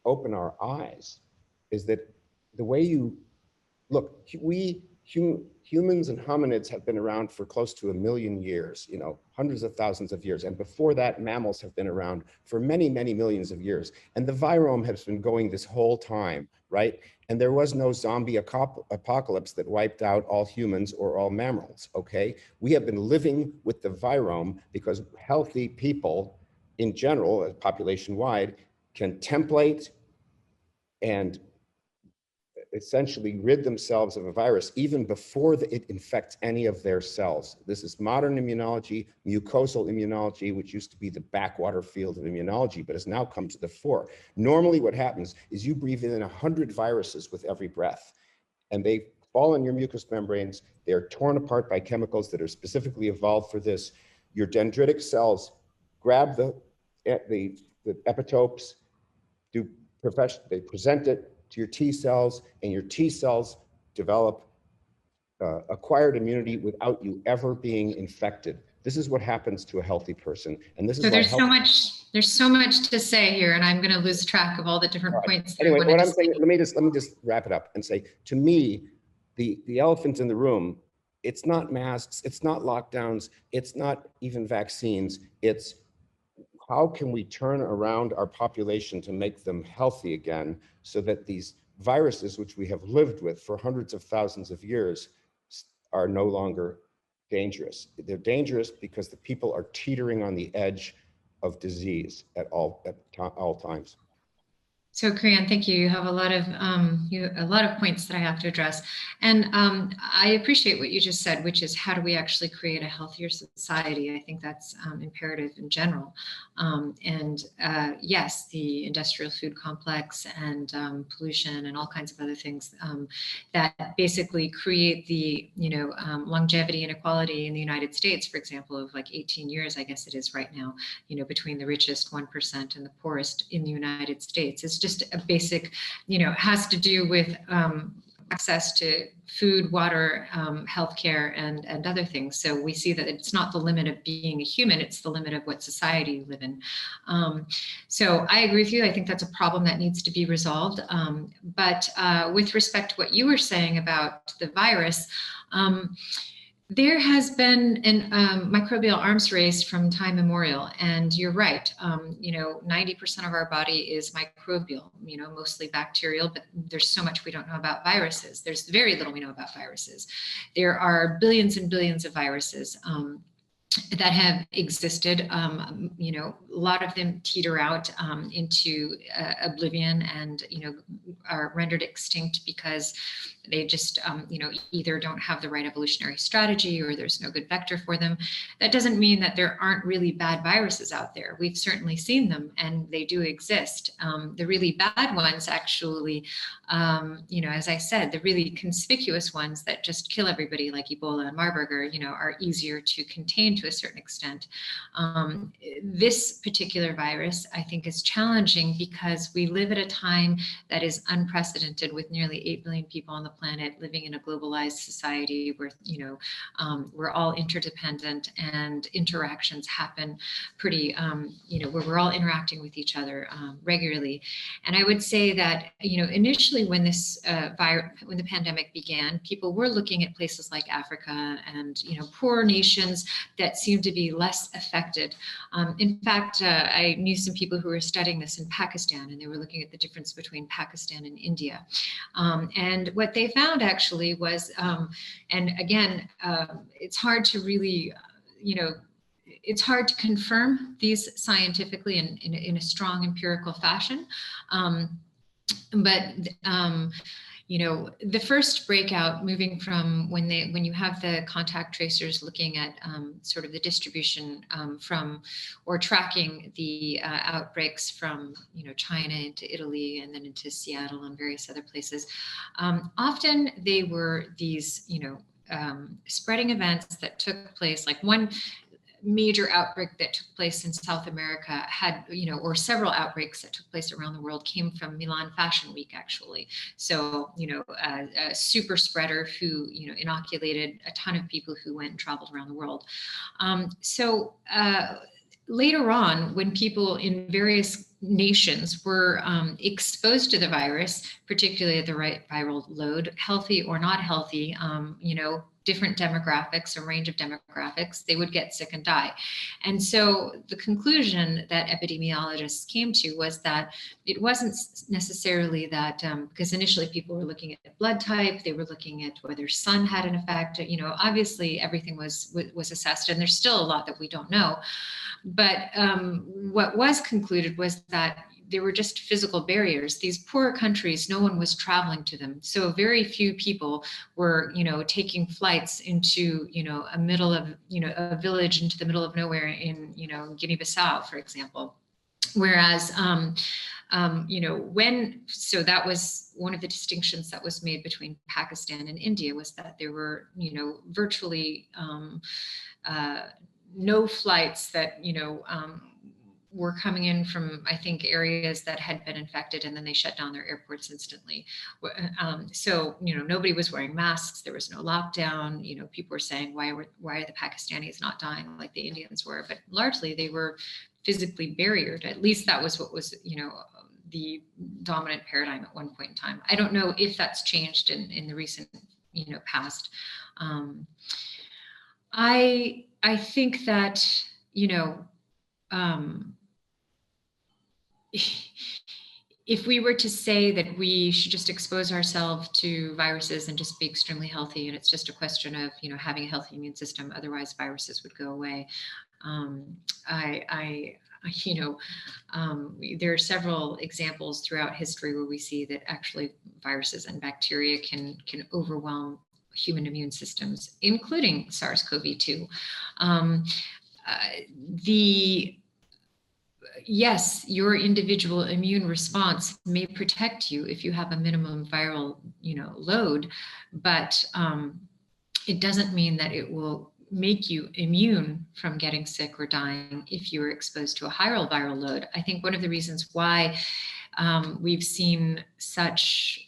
open our eyes, is that the way you look, humans and hominids have been around for close to 1 million years, you know, hundreds of thousands of years. And before that, mammals have been around for many, many millions of years. And the virome has been going this whole time, right? And there was no zombie apocalypse that wiped out all humans or all mammals, okay? We have been living with the virome because healthy people in general, population-wide, can template and essentially rid themselves of a virus even before it infects any of their cells. This is modern immunology, mucosal immunology, which used to be the backwater field of immunology, but has now come to the fore. Normally what happens is you breathe in 100 viruses with every breath, and they fall in your mucous membranes. They're torn apart by chemicals that are specifically evolved for this. Your dendritic cells grab the epitopes, they present it to your T cells, and your T cells develop acquired immunity without you ever being infected. This is what happens to a healthy person, and this is so why there's so much to say here, and I'm going to lose track of all the different points. Anyway, what I'm saying, let me just wrap it up and say, to me, the elephant in the room, it's not masks, it's not lockdowns, it's not even vaccines, it's how can we turn around our population to make them healthy again so that these viruses, which we have lived with for hundreds of thousands of years, are no longer dangerous. They're dangerous because the people are teetering on the edge of disease at all times. So, Kriyan, thank you. You have a lot of points that I have to address, and I appreciate what you just said, which is how do we actually create a healthier society? I think that's imperative in general. Yes, the industrial food complex and pollution and all kinds of other things that basically create the longevity inequality in the United States, for example, of like 18 years, I guess it is right now, between the richest 1% and the poorest in the United States. It's just a basic, has to do with access to food, water, healthcare, and other things. So we see that it's not the limit of being a human, it's the limit of what society you live in. So I agree with you. I think that's a problem that needs to be resolved. But with respect to what you were saying about the virus, there has been a microbial arms race from time immemorial, and you're right. 90% of our body is microbial, mostly bacterial, but there's so much we don't know about viruses. There's very little we know about viruses. There are billions and billions of viruses that have existed. A lot of them teeter out into oblivion and, are rendered extinct because they just, either don't have the right evolutionary strategy or there's no good vector for them. That doesn't mean that there aren't really bad viruses out there. We've certainly seen them and they do exist. The really bad ones actually, as I said, the really conspicuous ones that just kill everybody like Ebola and Marburg are easier to contain to a certain extent. This particular virus, I think, is challenging because we live at a time that is unprecedented with nearly 8 billion people on the planet living in a globalized society where, we're all interdependent and interactions happen pretty, where we're all interacting with each other regularly. And I would say that, initially when this when the pandemic began, people were looking at places like Africa and, poor nations that seemed to be less affected. In fact, I knew some people who were studying this in Pakistan, and they were looking at the difference between Pakistan and India. And what they found actually was, and again, it's hard to really, it's hard to confirm these scientifically in a strong empirical fashion. The first breakout, moving from when you have the contact tracers looking at sort of the distribution from or tracking the outbreaks from China into Italy and then into Seattle and various other places, often they were these spreading events that took place. Like one major outbreak that took place in South America had, or several outbreaks that took place around the world came from Milan Fashion Week, actually. So, a super spreader who, inoculated a ton of people who went and traveled around the world. Later on, when people in various nations were exposed to the virus, particularly at the right viral load, healthy or not healthy, different demographics, a range of demographics, they would get sick and die. And so the conclusion that epidemiologists came to was that it wasn't necessarily that, because initially people were looking at blood type, they were looking at whether sun had an effect, obviously everything was assessed, and there's still a lot that we don't know. But what was concluded was that there were just physical barriers. These poor countries, no one was traveling to them. So very few people were, taking flights into, a middle of, a village into the middle of nowhere in, Guinea-Bissau, for example. Whereas, so that was one of the distinctions that was made between Pakistan and India, was that there were, virtually no flights that, were coming in from, I think, areas that had been infected, and then they shut down their airports instantly. So, nobody was wearing masks. There was no lockdown. People were saying, why are the Pakistanis not dying like the Indians were? But largely they were physically barriered. At least that was what was, the dominant paradigm at one point in time. I don't know if that's changed in the recent, past. I think that, if we were to say that we should just expose ourselves to viruses and just be extremely healthy, and it's just a question of, having a healthy immune system, otherwise viruses would go away. There are several examples throughout history where we see that actually viruses and bacteria can overwhelm human immune systems, including SARS-CoV-2. Yes, your individual immune response may protect you if you have a minimum viral, load, but it doesn't mean that it will make you immune from getting sick or dying if you are exposed to a higher viral load. I think one of the reasons why we've seen such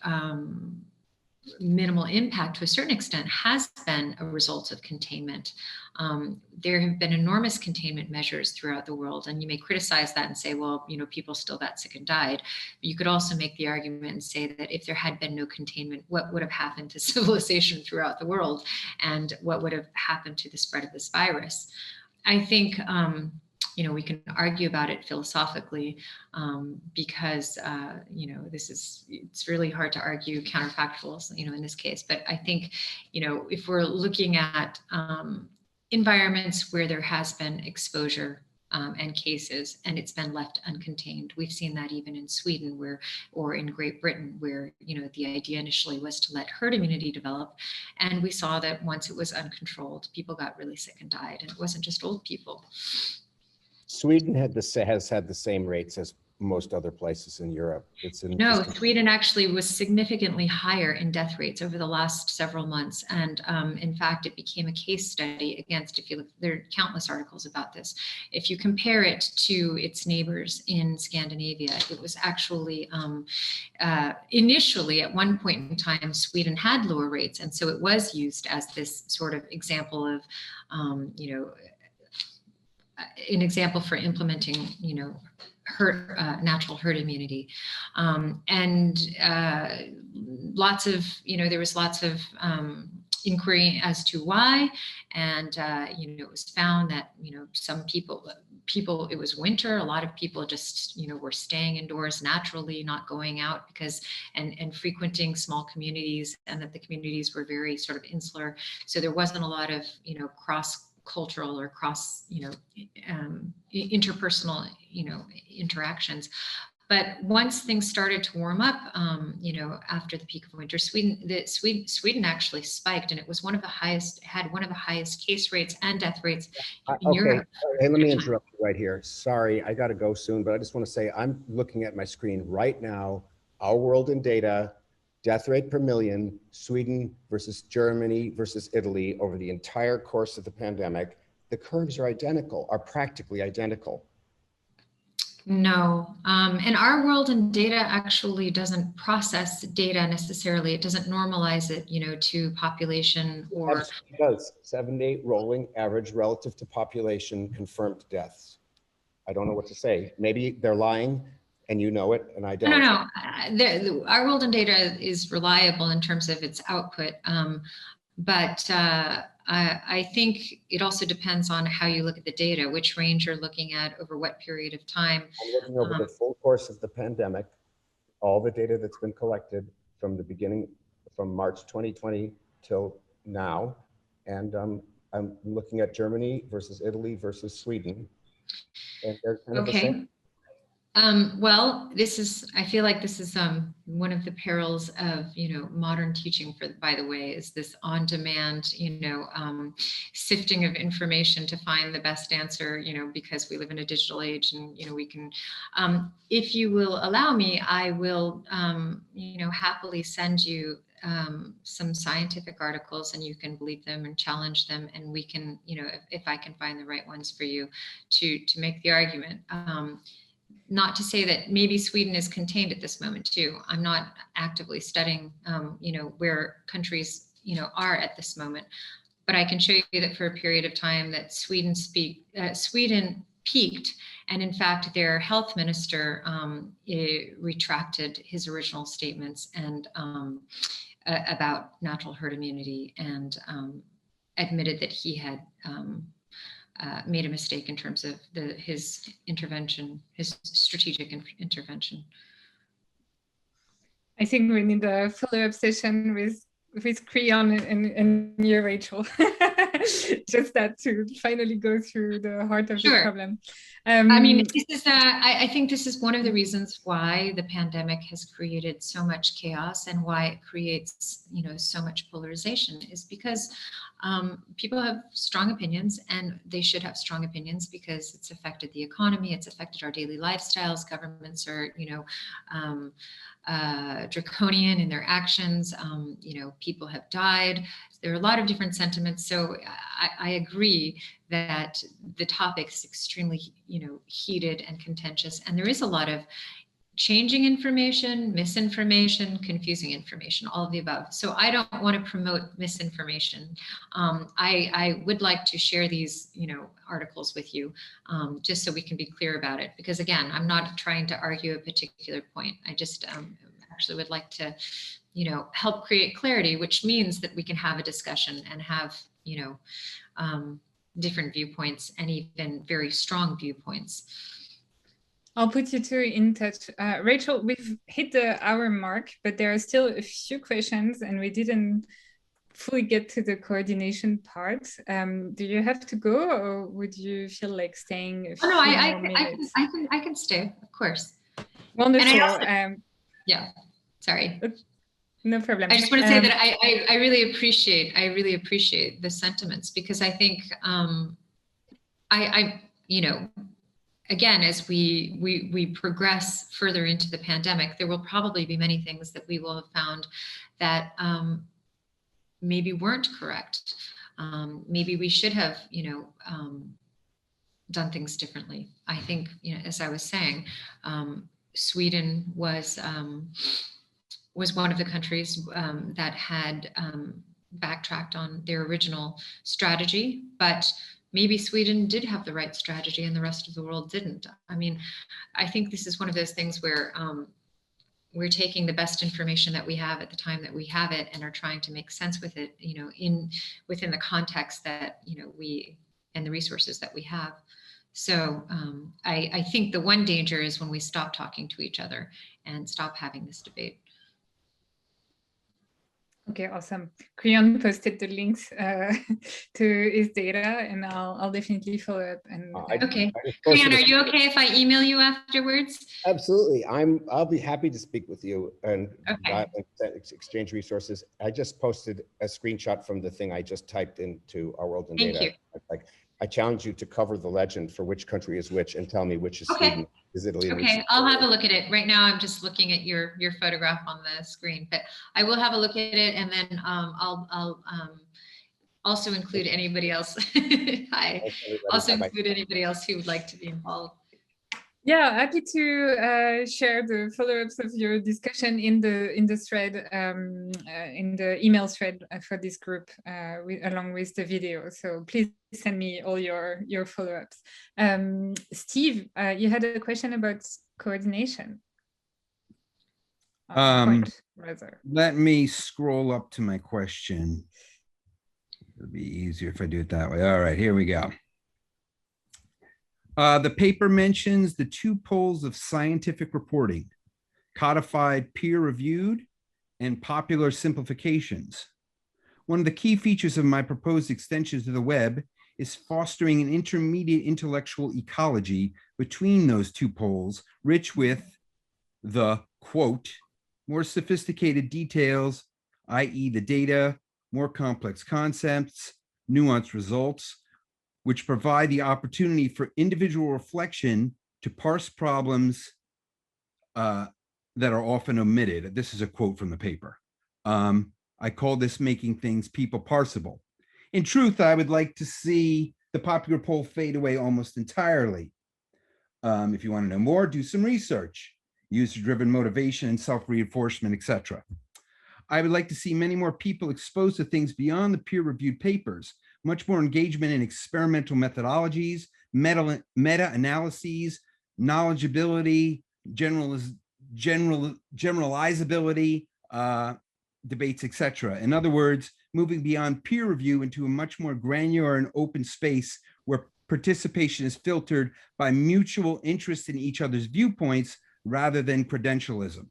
minimal impact to a certain extent has been a result of containment. There have been enormous containment measures throughout the world, and you may criticize that and say, well, people still got sick and died. But you could also make the argument and say that if there had been no containment, what would have happened to civilization throughout the world, and what would have happened to the spread of this virus? I think we can argue about it philosophically because, it's really hard to argue counterfactuals, in this case. But I think, if we're looking at environments where there has been exposure and cases, and it's been left uncontained. We've seen that even in Sweden or in Great Britain, where, the idea initially was to let herd immunity develop. And we saw that once it was uncontrolled, people got really sick and died. And it wasn't just old people. Sweden has had the same rates as most other places in Europe. No, Sweden actually was significantly higher in death rates over the last several months. And in fact, it became a case study against, if you look, there are countless articles about this. If you compare it to its neighbors in Scandinavia, it was actually initially at one point in time, Sweden had lower rates. And so it was used as this sort of example of, an example for implementing, natural herd immunity. Lots of, there was lots of inquiry as to why. And, it was found that, some people, it was winter, a lot of people just, were staying indoors naturally, not going out because, and frequenting small communities, and that the communities were very sort of insular. So there wasn't a lot of, cross-cultural or cross, interpersonal, interactions. But once things started to warm up, after the peak of winter, Sweden actually spiked, and it was had one of the highest case rates and death rates in Europe. Hey, let me interrupt you right here. Sorry, I got to go soon, but I just want to say I'm looking at my screen right now. Our World in Data, death rate per million, Sweden versus Germany versus Italy over the entire course of the pandemic. the curves are identical, are practically identical. No, and our world in data actually doesn't process data necessarily. It doesn't normalize it, to population or. It does. 7 to 8 rolling average relative to population confirmed deaths. I don't know what to say. Maybe they're lying and you know it and I don't. No. Our world in data is reliable in terms of its output. But I think it also depends on how you look at the data, which range you're looking at over what period of time. I'm looking over the full course of the pandemic, all the data that's been collected from the beginning, from March 2020 till now. And I'm looking at Germany versus Italy versus Sweden. And they're kind of the same. Well, I feel like this is one of the perils of, modern teaching, by the way, is this on-demand, sifting of information to find the best answer, because we live in a digital age and, we can, if you will allow me, I will, happily send you some scientific articles and you can believe them and challenge them. And we can, if I can find the right ones for you to make the argument. Not to say that maybe Sweden is contained at this moment too. I'm not actively studying, where countries, are at this moment, but I can show you that for a period of time that Sweden peaked, and in fact, their health minister retracted his original statements and about natural herd immunity, and admitted that he had made a mistake in terms of his intervention, his strategic intervention. I think we need a follow-up session with Creon and you, Rachel. Just that to finally go through the heart of the problem. This is I think this is one of the reasons why the pandemic has created so much chaos and why it creates, so much polarization, is because people have strong opinions, and they should have strong opinions because it's affected the economy, it's affected our daily lifestyles. Governments are, draconian in their actions. People have died. There are a lot of different sentiments. So I agree that the topic is extremely, heated and contentious, and there is a lot of changing information, misinformation, confusing information, all of the above. So I don't want to promote misinformation. I would like to share these, articles with you, just so we can be clear about it. Because again, I'm not trying to argue a particular point. I just actually would like to, help create clarity, which means that we can have a discussion and have, different viewpoints and even very strong viewpoints. I'll put you two in touch. Rachel, we've hit the hour mark, but there are still a few questions and we didn't fully get to the coordination part. Do you have to go, or would you feel like staying a few more minutes? I can stay, of course. Wonderful. Yeah, sorry. No problem. I just want to say that I really appreciate the sentiments, because I think again, as we progress further into the pandemic, there will probably be many things that we will have found that maybe weren't correct. Maybe we should have, done things differently. I think, as I was saying, Sweden was one of the countries that had backtracked on their original strategy, but maybe Sweden did have the right strategy and the rest of the world didn't. I mean, I think this is one of those things where we're taking the best information that we have at the time that we have it and are trying to make sense with it, within the context that, we and the resources that we have. So I think the one danger is when we stop talking to each other and stop having this debate. Okay, awesome. Creon posted the links to his data, and I'll definitely follow up. And okay, Creon, are you okay if I email you afterwards? Absolutely, I'll be happy to speak with you and exchange resources. I just posted a screenshot from the thing I just typed into Our World in Data. Thank you. I challenge you to cover the legend for which country is which and tell me which is Sweden, is Italy. Okay, I'll have a look at it. Right now, I'm just looking at your photograph on the screen, but I will have a look at it, and then I'll also include anybody else. Hi. Also include anybody else who would like to be involved. Yeah, happy to share the follow-ups of your discussion in the thread, in the email thread for this group, along with the video. So please send me all your follow-ups. Steve, you had a question about coordination. Point, rather. Let me scroll up to my question. It'll be easier if I do it that way. All right, here we go. The paper mentions the two poles of scientific reporting: codified, peer-reviewed, and popular simplifications. One of the key features of my proposed extensions to the web is fostering an intermediate intellectual ecology between those two poles, rich with the, quote, more sophisticated details, i.e. the data, more complex concepts, nuanced results, which provide the opportunity for individual reflection to parse problems that are often omitted. This is a quote from the paper. I call this making things people parsable. In truth, I would like to see the popular poll fade away almost entirely. If you want to know more, do some research, user-driven motivation and self-reinforcement, etc. I would like to see many more people exposed to things beyond the peer-reviewed papers, much more engagement in experimental methodologies, meta-analyses, knowledgeability, generalizability, debates, etc. In other words, moving beyond peer review into a much more granular and open space where participation is filtered by mutual interest in each other's viewpoints rather than credentialism.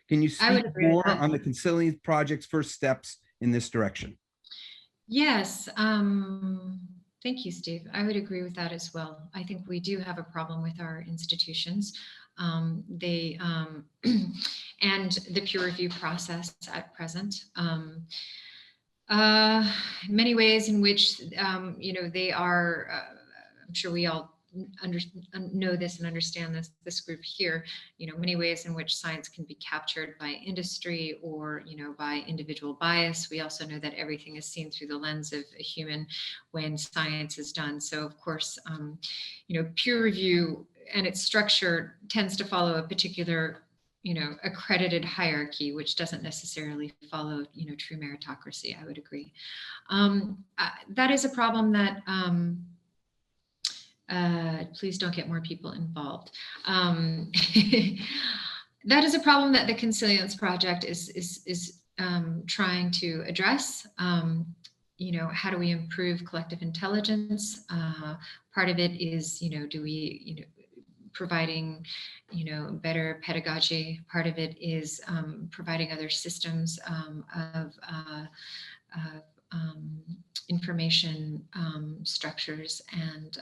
Can you speak more on the Consilience Project's first steps in this direction? Yes, thank you, Steve. I would agree with that as well. I think we do have a problem with our institutions. And the peer review process at present. Many ways in which, they are, I'm sure we all know this and understand this group here, many ways in which science can be captured by industry or, by individual bias. We also know that everything is seen through the lens of a human when science is done. So of course, peer review and its structure tends to follow a particular, accredited hierarchy, which doesn't necessarily follow, true meritocracy. I would agree. That is a problem that, please don't get more people involved. That is a problem that the Consilience Project is trying to address. How do we improve collective intelligence? Part of it is, do we, providing, better pedagogy. Part of it is providing other systems of information structures and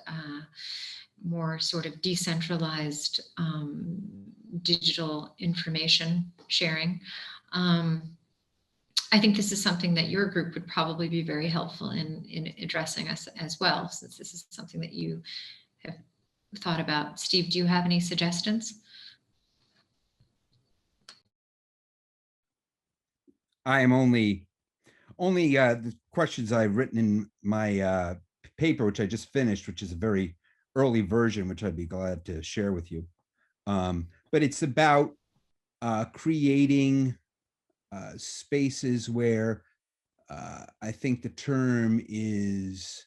more sort of decentralized digital information sharing. I think this is something that your group would probably be very helpful in addressing us as well, since this is something that you have thought about. Steve, do you have any suggestions? I am only the questions I've written in my paper, which I just finished, which is a very early version, which I'd be glad to share with you. But it's about creating spaces where I think the term is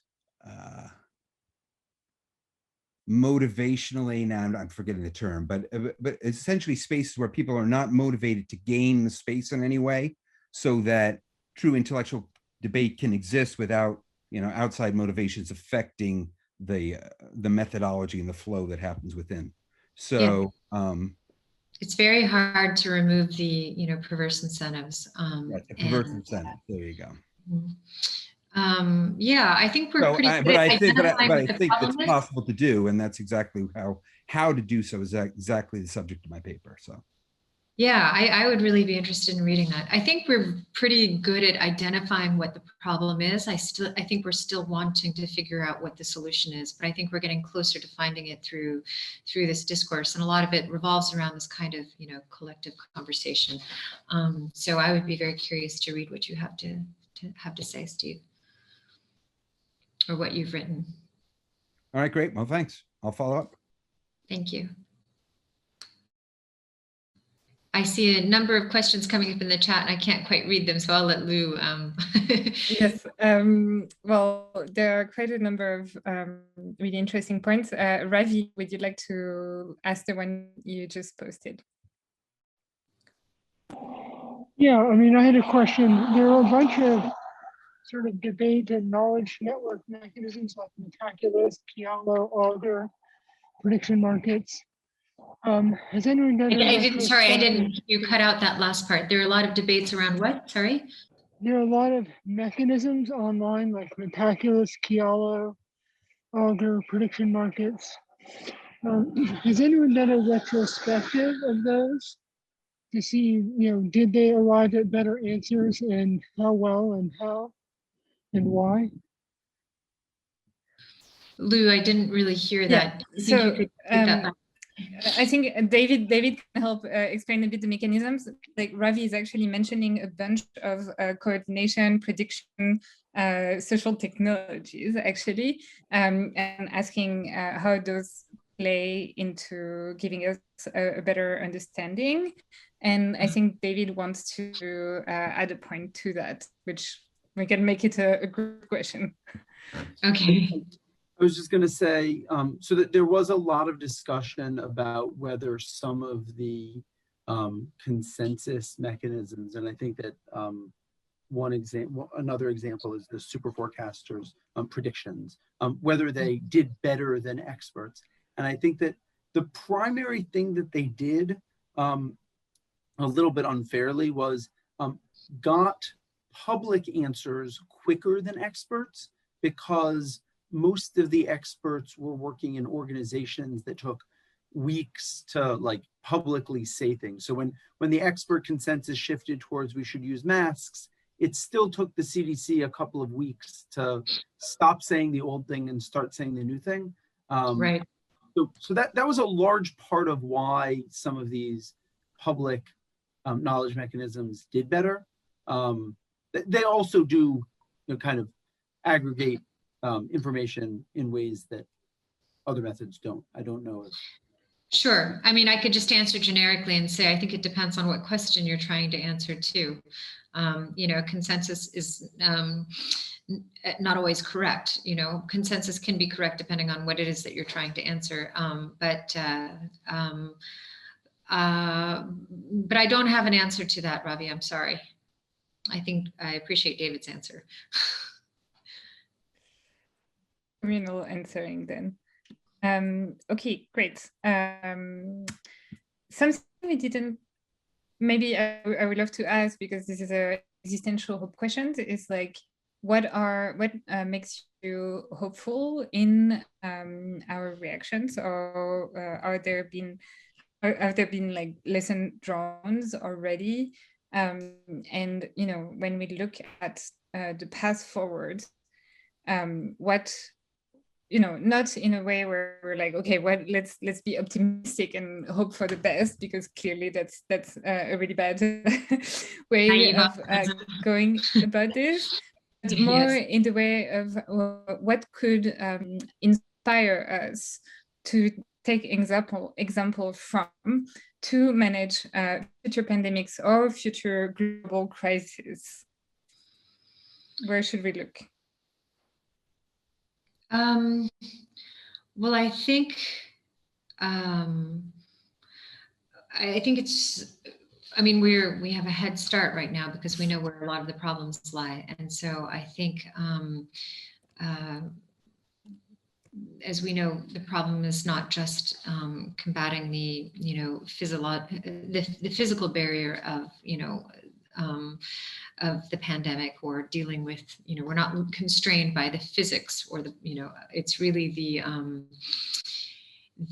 motivationally, now I'm forgetting the term, but essentially spaces where people are not motivated to gain the space in any way, so that true intellectual debate can exist without, outside motivations affecting the methodology and the flow that happens within. So it's very hard to remove the, perverse incentives. Right, the perverse incentive. There you go. Yeah, I think we're pretty good but at I think identifying it's possible to do, and that's exactly how to do so is exactly the subject of my paper. So. Yeah, I would really be interested in reading that. I think we're pretty good at identifying what the problem is. I think we're still wanting to figure out what the solution is, but I think we're getting closer to finding it through this discourse, and a lot of it revolves around this kind of, collective conversation. So I would be very curious to read what you have to say, Steve. or what you've written. All right, great. Well, thanks. I'll follow up. Thank you. I see a number of questions coming up in the chat and I can't quite read them, so I'll let Lou. Yes, well, there are quite a number of really interesting points. Ravi, would you like to ask the one you just posted? Yeah, I mean, I had a question. There are a bunch of sort of debate and knowledge network mechanisms like Metaculus, Kialo, Augur, prediction markets. Has anyone done I didn't, sorry, I didn't, you cut out that last part. There are a lot of debates around what, sorry? There are a lot of mechanisms online like Metaculus, Kialo, Augur, prediction markets. Has anyone done a retrospective of those to see, did they arrive at better answers and how well and how and why? Lou, I didn't really hear that. So I think David can help explain a bit the mechanisms. Like Ravi is actually mentioning a bunch of coordination, prediction, social technologies actually, and asking how those play into giving us a better understanding. And I think David wants to add a point to that, which we can make it a group question. Okay. I was just going to say, so that there was a lot of discussion about whether some of the consensus mechanisms, and I think that another example is the super forecasters' predictions, whether they did better than experts. And I think that the primary thing that they did a little bit unfairly was got public answers quicker than experts, because most of the experts were working in organizations that took weeks to like publicly say things. So when the expert consensus shifted towards we should use masks, it still took the CDC a couple of weeks to stop saying the old thing and start saying the new thing. Right. So that was a large part of why some of these public knowledge mechanisms did better. They also do kind of aggregate information in ways that other methods don't. I don't know if. Sure. I mean, I could just answer generically and say, I think it depends on what question you're trying to answer too. Consensus is not always correct. Consensus can be correct depending on what it is that you're trying to answer. But I don't have an answer to that, Ravi. I'm sorry. I appreciate David's answer. Communal answering then. Okay, great. Something we didn't, maybe I would love to ask, because this is a existential hope question, is like, what makes you hopeful in our reactions, or have there been like lesson drawn already? And when we look at the path forward, what, not in a way where we're like, okay, well, let's be optimistic and hope for the best, because clearly that's a really bad way of going about this. But more in the way of what could inspire us to take example from to manage future pandemics or future global crises. Where should we look? Well, I think it's, we have a head start right now because we know where a lot of the problems lie. And so I think, as we know, the problem is not just combating the, the physical barrier of the pandemic, or dealing with, we're not constrained by the physics or the, it's really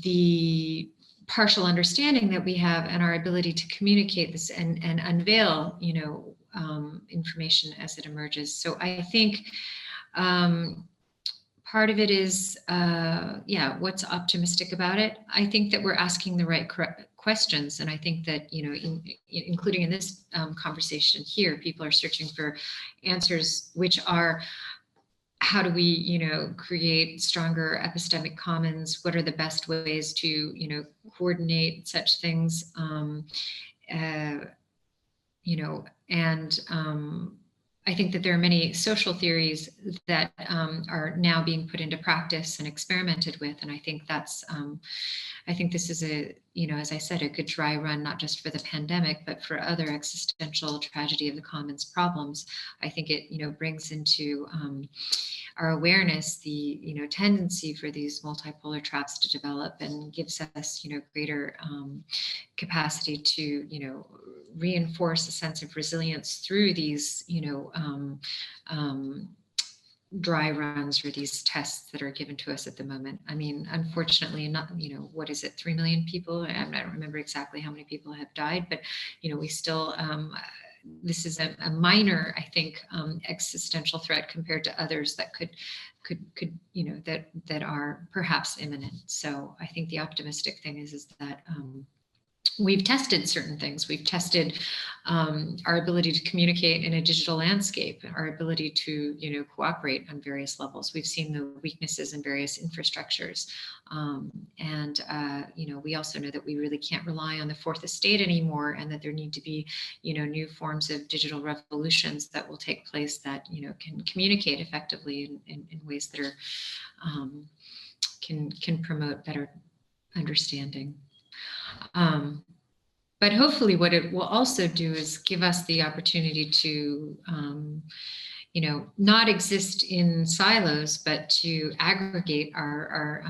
the partial understanding that we have and our ability to communicate this and unveil, information as it emerges. So I think part of it is, what's optimistic about it? I think that we're asking the right questions. And I think that, including in this conversation here, people are searching for answers which are how do we, you know, create stronger epistemic commons? What are the best ways to, you know, coordinate such things? You know, and I think that there are many social theories that are now being put into practice and experimented with, and I think that's I think this is a, you know, as I said, a good dry run, not just for the pandemic, but for other existential tragedy of the commons problems. I think it, you know, brings into our awareness the, you know, tendency for these multipolar traps to develop, and gives us, you know, greater capacity to, you know, reinforce a sense of resilience through these, you know, dry runs, or these tests that are given to us at the moment. I mean, unfortunately, not, you know, what is it, 3 million people? I don't remember exactly how many people have died, but, you know, we still, this is a minor, I think, existential threat compared to others that could, you know, that are perhaps imminent. So I think the optimistic thing is that we've tested certain things. We've tested our ability to communicate in a digital landscape, our ability to, you know, cooperate on various levels. We've seen the weaknesses in various infrastructures. You know, we also know that we really can't rely on the fourth estate anymore, and that there need to be, you know, new forms of digital revolutions that will take place that, you know, can communicate effectively in ways that are, can promote better understanding. But hopefully what it will also do is give us the opportunity to, you know, not exist in silos, but to aggregate our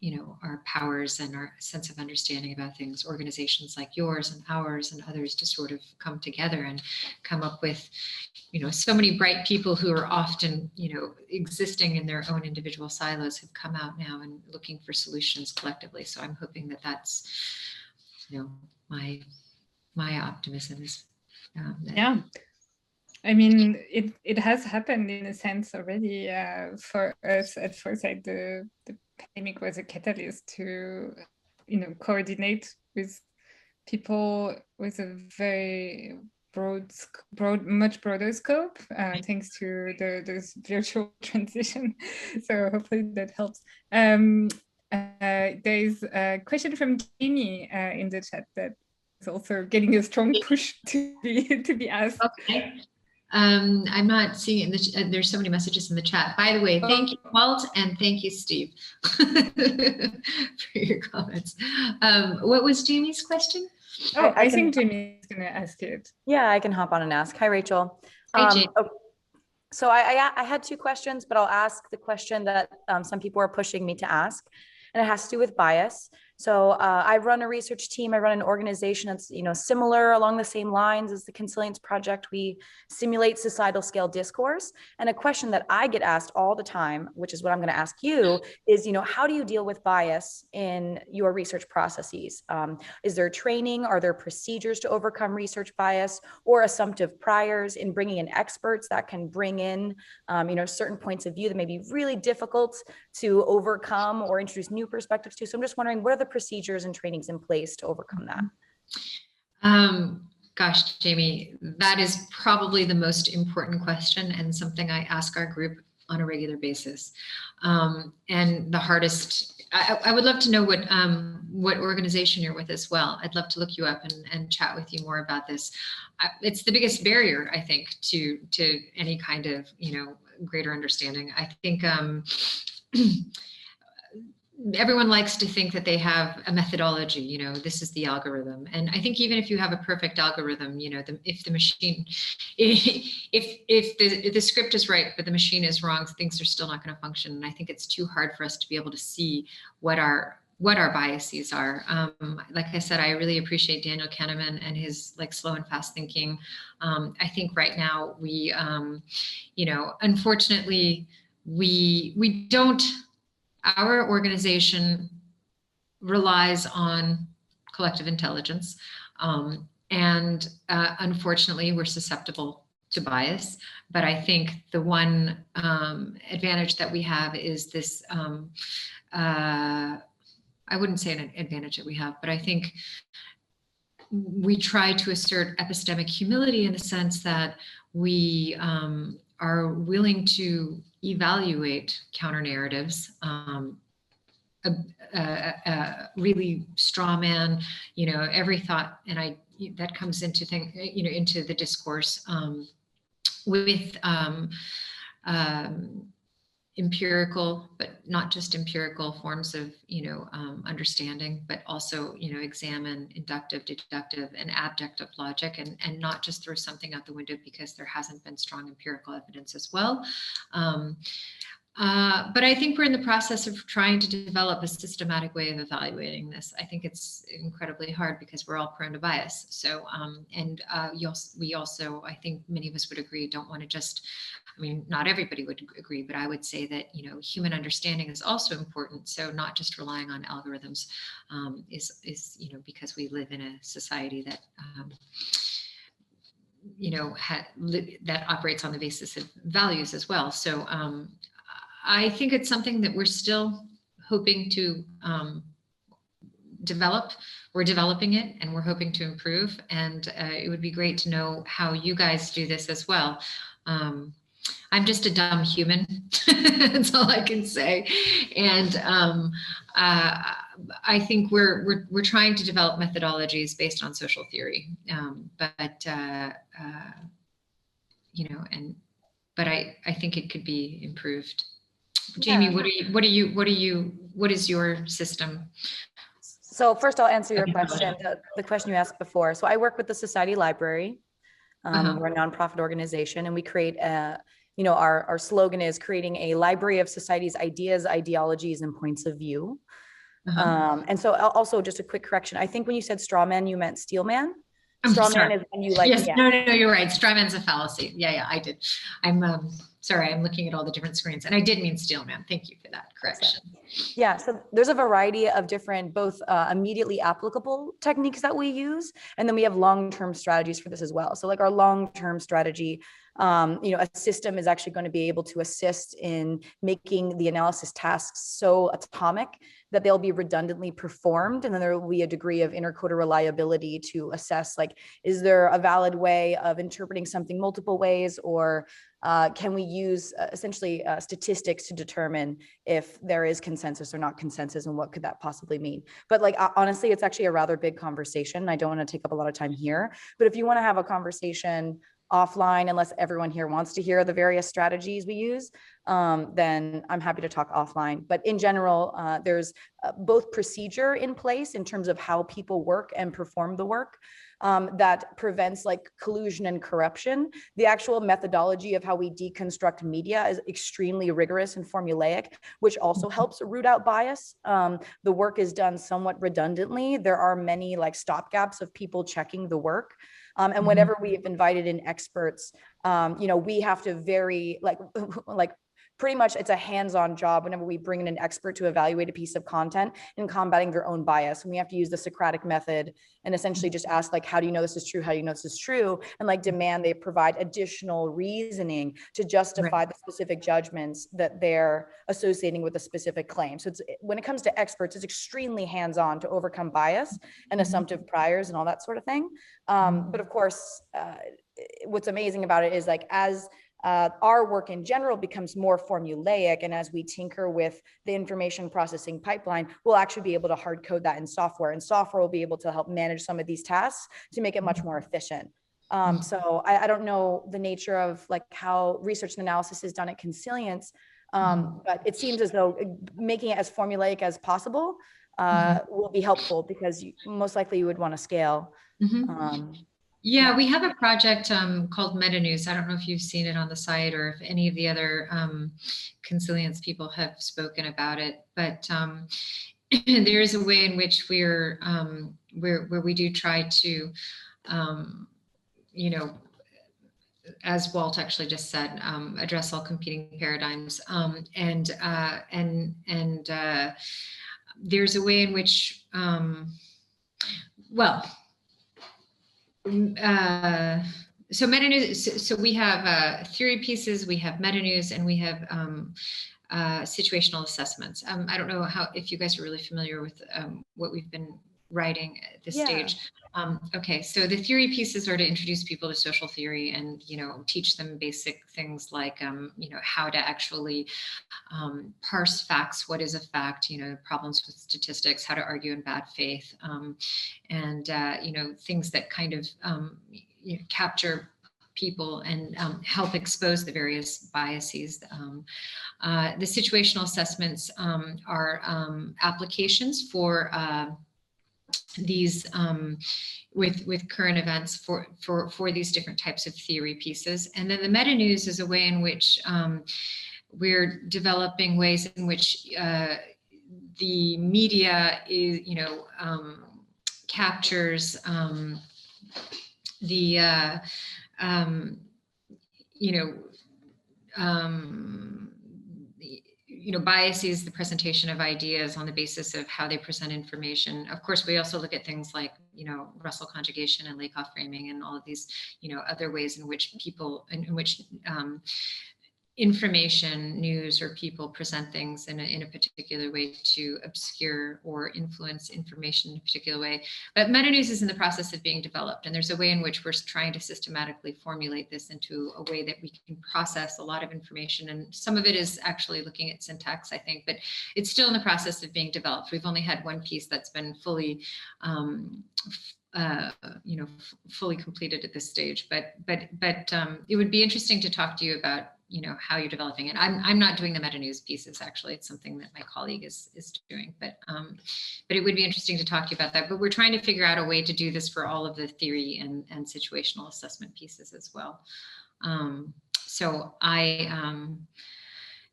you know, our powers and our sense of understanding about things, organizations like yours and ours and others, to sort of come together and come up with, you know, so many bright people who are often, you know, existing in their own individual silos have come out now and looking for solutions collectively. So I'm hoping that that's, you know, my optimism is. Yeah, I mean, it has happened in a sense already for us at Foresight. The pandemic was a catalyst to, you know, coordinate with people with a very much broader scope, thanks to this virtual transition. So hopefully that helps. There's a question from Jeannie in the chat that is also getting a strong push to be asked. Okay. I'm not seeing it in the there's so many messages in the chat. By the way, thank you, Walt, and thank you, Steve, for your comments. What was Jamie's question? Oh, I think Jamie's going to ask it. Yeah, I can hop on and ask. Hi, Rachel. Hi, Jamie. So I had 2 questions, but I'll ask the question that some people are pushing me to ask, and it has to do with bias. So I run a research team. I run an organization that's, you know, similar along the same lines as the Consilience Project. We simulate societal scale discourse. And a question that I get asked all the time, which is what I'm going to ask you, is, you know, how do you deal with bias in your research processes? Is there training? Are there procedures to overcome research bias, or assumptive priors in bringing in experts that can bring in, you know, certain points of view that may be really difficult to overcome or introduce new perspectives to? So I'm just wondering, what are the procedures and trainings in place to overcome that? Gosh, Jamie, that is probably the most important question, and something I ask our group on a regular basis. And the hardest, I would love to know what organization you're with as well. I'd love to look you up and chat with you more about this. It's the biggest barrier, I think, to any kind of, you know, greater understanding. I think everyone likes to think that they have a methodology, you know, this is the algorithm. And I think even if you have a perfect algorithm, you know, if the machine, if the script is right, but the machine is wrong, things are still not going to function. And I think it's too hard for us to be able to see what our biases are. Like I said, I really appreciate Daniel Kahneman and his like slow and fast thinking. I think right now we, you know, unfortunately, we don't, our organization relies on collective intelligence. And unfortunately, we're susceptible to bias. But I think the one advantage that we have is this, I wouldn't say an advantage that we have, but I think we try to assert epistemic humility in the sense that we are willing to evaluate counter narratives, really straw man, every thought, and that comes into into the discourse with empirical, but not just empirical forms of, understanding, but also, examine inductive, deductive, and abductive logic, and not just throw something out the window because there hasn't been strong empirical evidence as well. But I think we're in the process of trying to develop a systematic way of evaluating this. I think it's incredibly hard because we're all prone to bias. So, we also, I think many of us would agree, don't want to just, not everybody would agree, but I would say that, human understanding is also important. So not just relying on algorithms is because we live in a society that, that operates on the basis of values as well. So, I think it's something that we're still hoping to develop. We're developing it and we're hoping to improve. And it would be great to know how you guys do this as well. I'm just a dumb human. That's all I can say. And I think we're trying to develop methodologies based on social theory. But I think it could be improved. Jamie, what is your system? So first I'll answer your question, the question you asked before. So I work with the Society Library. We're a nonprofit organization, and we create our slogan is creating a library of society's ideas, ideologies, and points of view. And so also just a quick correction. I think when you said straw man, you meant steel man. Straw man is when you Yes, no, you're right. Straw man's a fallacy. Yeah, I did. I'm sorry, I'm looking at all the different screens, and I did mean steel man. Thank you for that correction. Yeah, so there's a variety of different, both immediately applicable techniques that we use, and then we have long-term strategies for this as well. So like our long-term strategy, a system is actually going to be able to assist in making the analysis tasks so atomic that they'll be redundantly performed. And then there will be a degree of intercoder reliability to assess, like, is there a valid way of interpreting something multiple ways, or can we use essentially statistics to determine if there is consensus or not consensus, and what could that possibly mean? But like, honestly, it's actually a rather big conversation. I don't want to take up a lot of time here, but if you want to have a conversation offline, unless everyone here wants to hear the various strategies we use, then I'm happy to talk offline. But in general, there's both procedure in place in terms of how people work and perform the work that prevents like collusion and corruption. The actual methodology of how we deconstruct media is extremely rigorous and formulaic, which also helps root out bias. The work is done somewhat redundantly. There are many like stopgaps of people checking the work. And whenever we've invited in experts, we have to very pretty much it's a hands-on job whenever we bring in an expert to evaluate a piece of content in combating their own bias. And we have to use the Socratic method and essentially just ask, like, how do you know this is true? How do you know this is true? And like demand they provide additional reasoning to justify the specific judgments that they're associating with a specific claim. So when it comes to experts, it's extremely hands-on to overcome bias and assumptive priors and all that sort of thing. But of course, what's amazing about it is like, as our work in general becomes more formulaic, and as we tinker with the information processing pipeline, we'll actually be able to hard code that in software, and software will be able to help manage some of these tasks to make it much more efficient. So I don't know the nature of like how research and analysis is done at Consilience, but it seems as though making it as formulaic as possible will be helpful, because most likely you would want to scale. Yeah, we have a project called Meta News. I don't know if you've seen it on the site or if any of the other Consilience people have spoken about it, but there is a way in which where we do try to, as Walt actually just said, address all competing paradigms, and there's a way in which, so meta news, so we have theory pieces, we have meta news, and we have situational assessments. I don't know if you guys are really familiar with what we've been writing at this Yeah. stage. Okay, so the theory pieces are to introduce people to social theory and, teach them basic things like, how to actually parse facts. What is a fact? Problems with statistics, how to argue in bad faith, and, things that kind of capture people and help expose the various biases. The situational assessments are applications for these with current events for these different types of theory pieces. And then the meta news is a way in which we're developing ways in which the media is, captures the biases the presentation of ideas on the basis of how they present information. Of course, we also look at things like, Russell conjugation and Lakoff framing and all of these, other ways in which people, in which information, news, or people present things in a particular way to obscure or influence information in a particular way. But meta news is in the process of being developed, and there's a way in which we're trying to systematically formulate this into a way that we can process a lot of information. And some of it is actually looking at syntax, I think, but it's still in the process of being developed. We've only had one piece that's been fully fully completed at this stage, but it would be interesting to talk to you about how you're developing it. I'm not doing the meta news pieces, actually. It's something that my colleague is doing, but it would be interesting to talk to you about that. But we're trying to figure out a way to do this for all of the theory and situational assessment pieces as well. So I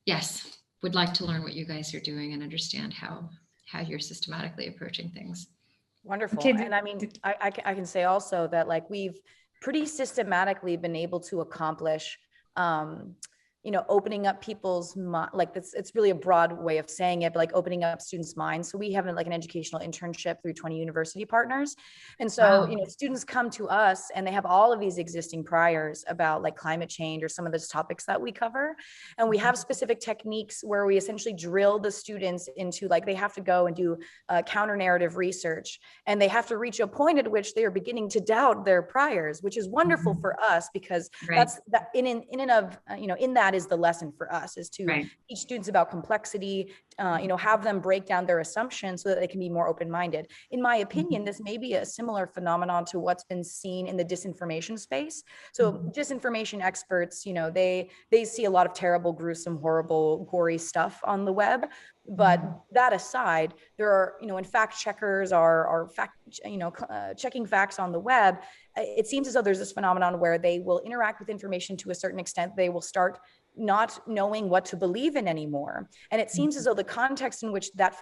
yes, would like to learn what you guys are doing and understand how you're systematically approaching things. Wonderful. Okay, And I mean, I can say also that like we've pretty systematically been able to accomplish opening up people's like this, it's really a broad way of saying it, but like opening up students' minds. So we have like an educational internship through 20 university partners. And so, Wow. Students come to us and they have all of these existing priors about like climate change or some of those topics that we cover. And we have specific techniques where we essentially drill the students into like, they have to go and do counter narrative research, and they have to reach a point at which they are beginning to doubt their priors, which is wonderful for us because that's that in and of, in that is the lesson for us, is to teach students about complexity, have them break down their assumptions so that they can be more open-minded. In my opinion, this may be a similar phenomenon to what's been seen in the disinformation space. So disinformation experts, they see a lot of terrible, gruesome, horrible, gory stuff on the web. But that aside, there are, when fact checkers are checking facts on the web, it seems as though there's this phenomenon where they will interact with information to a certain extent. They will start not knowing what to believe in anymore. And it seems as though the context in which that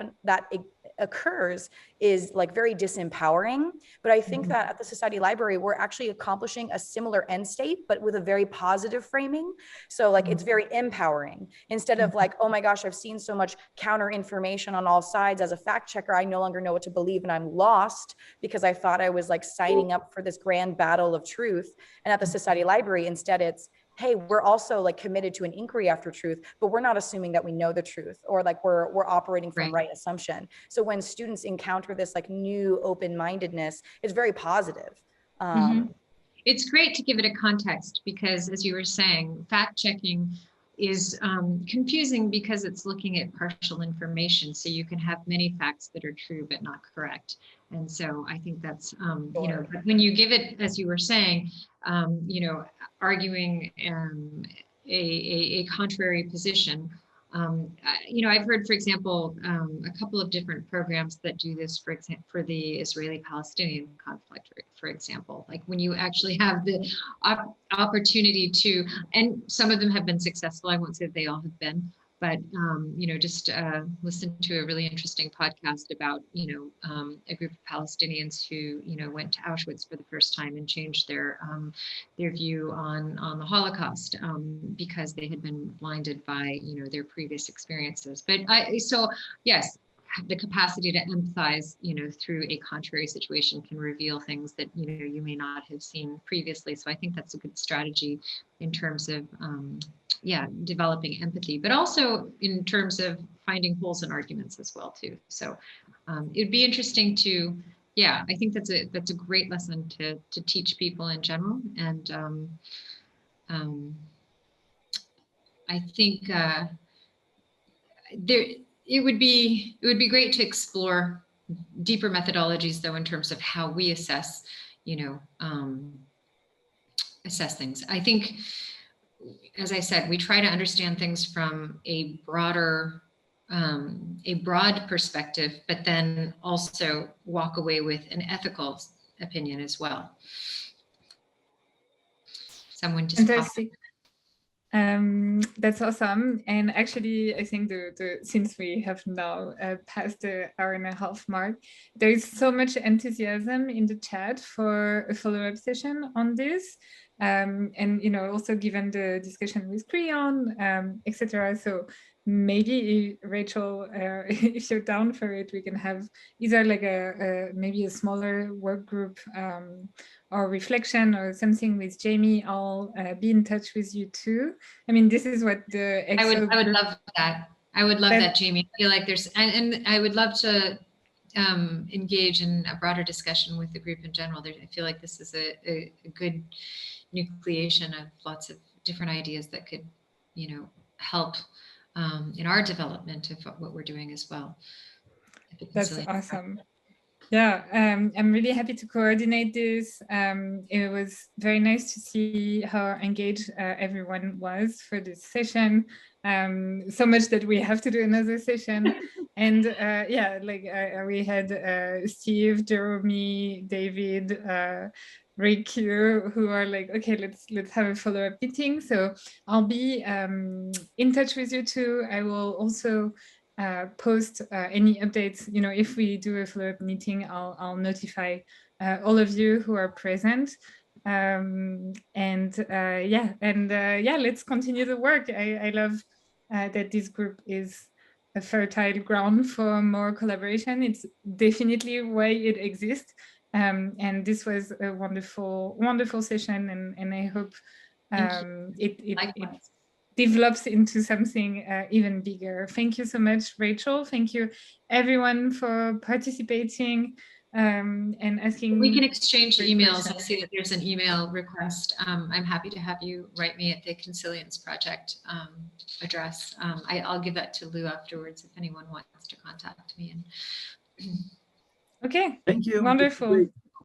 occurs is like very disempowering. But I think that at the Society Library, we're actually accomplishing a similar end state, but with a very positive framing. So like, it's very empowering. Instead of like, oh my gosh, I've seen so much counter information on all sides. As a fact checker, I no longer know what to believe and I'm lost because I thought I was like signing up for this grand battle of truth. And at the Society Library, instead it's, hey, we're also like committed to an inquiry after truth, but we're not assuming that we know the truth, or like we're operating from right assumption. So when students encounter this like new open-mindedness, it's very positive. It's great to give it a context because, as you were saying, fact checking is confusing because it's looking at partial information. So you can have many facts that are true but not correct. And so I think that's, when you give it, as you were saying, arguing a contrary position. I've heard, for example, a couple of different programs that do this, for example, for the Israeli-Palestinian conflict, for example, like when you actually have the opportunity to, and some of them have been successful. I won't say that they all have been, but, just listen to a really interesting podcast about, a group of Palestinians who, went to Auschwitz for the first time and changed their view on the Holocaust because they had been blinded by, their previous experiences. But yes, the capacity to empathize, through a contrary situation can reveal things that, you may not have seen previously. So I think that's a good strategy in terms of, developing empathy, but also in terms of finding holes in arguments as well too. So it would be interesting to yeah, I think that's a great lesson to teach people in general. And I think it would be great to explore deeper methodologies, though, in terms of how we assess, assess things. I think, as I said, we try to understand things from a broad perspective, but then also walk away with an ethical opinion as well. Someone just Fantastic. That's awesome. And actually, I think since we have now passed the hour-and-a-half mark, there is so much enthusiasm in the chat for a follow-up session on this. And also given the discussion with Creon, etc. So maybe Rachel, if you're down for it, we can have either like maybe a smaller work group or reflection or something with Jamie. I'll be in touch with you too. I mean, this is what the I would love that. I would love that, Jamie. I feel like there's, and I would love to engage in a broader discussion with the group in general. I feel like this is a good nucleation of lots of different ideas that could, help in our development of what we're doing as well. That's awesome. Yeah, I'm really happy to coordinate this. It was very nice to see how engaged everyone was for this session. So much that we have to do another session. And yeah, like we had Steve, Jeremy, David, Rick, who are like, okay, let's have a follow-up meeting. So I'll be in touch with you too. I will also post any updates. If we do a follow-up meeting, I'll notify all of you who are present. Yeah, let's continue the work. I love that this group is a fertile ground for more collaboration. It's definitely why it exists. And this was a wonderful, wonderful session, and I hope it develops into something even bigger. Thank you so much, Rachel. Thank you, everyone, for participating and asking. We can exchange emails. Questions. I see that there's an email request. I'm happy to have you write me at the Consilience Project address. I'll give that to Lou afterwards if anyone wants to contact me. Okay. Thank you. Wonderful.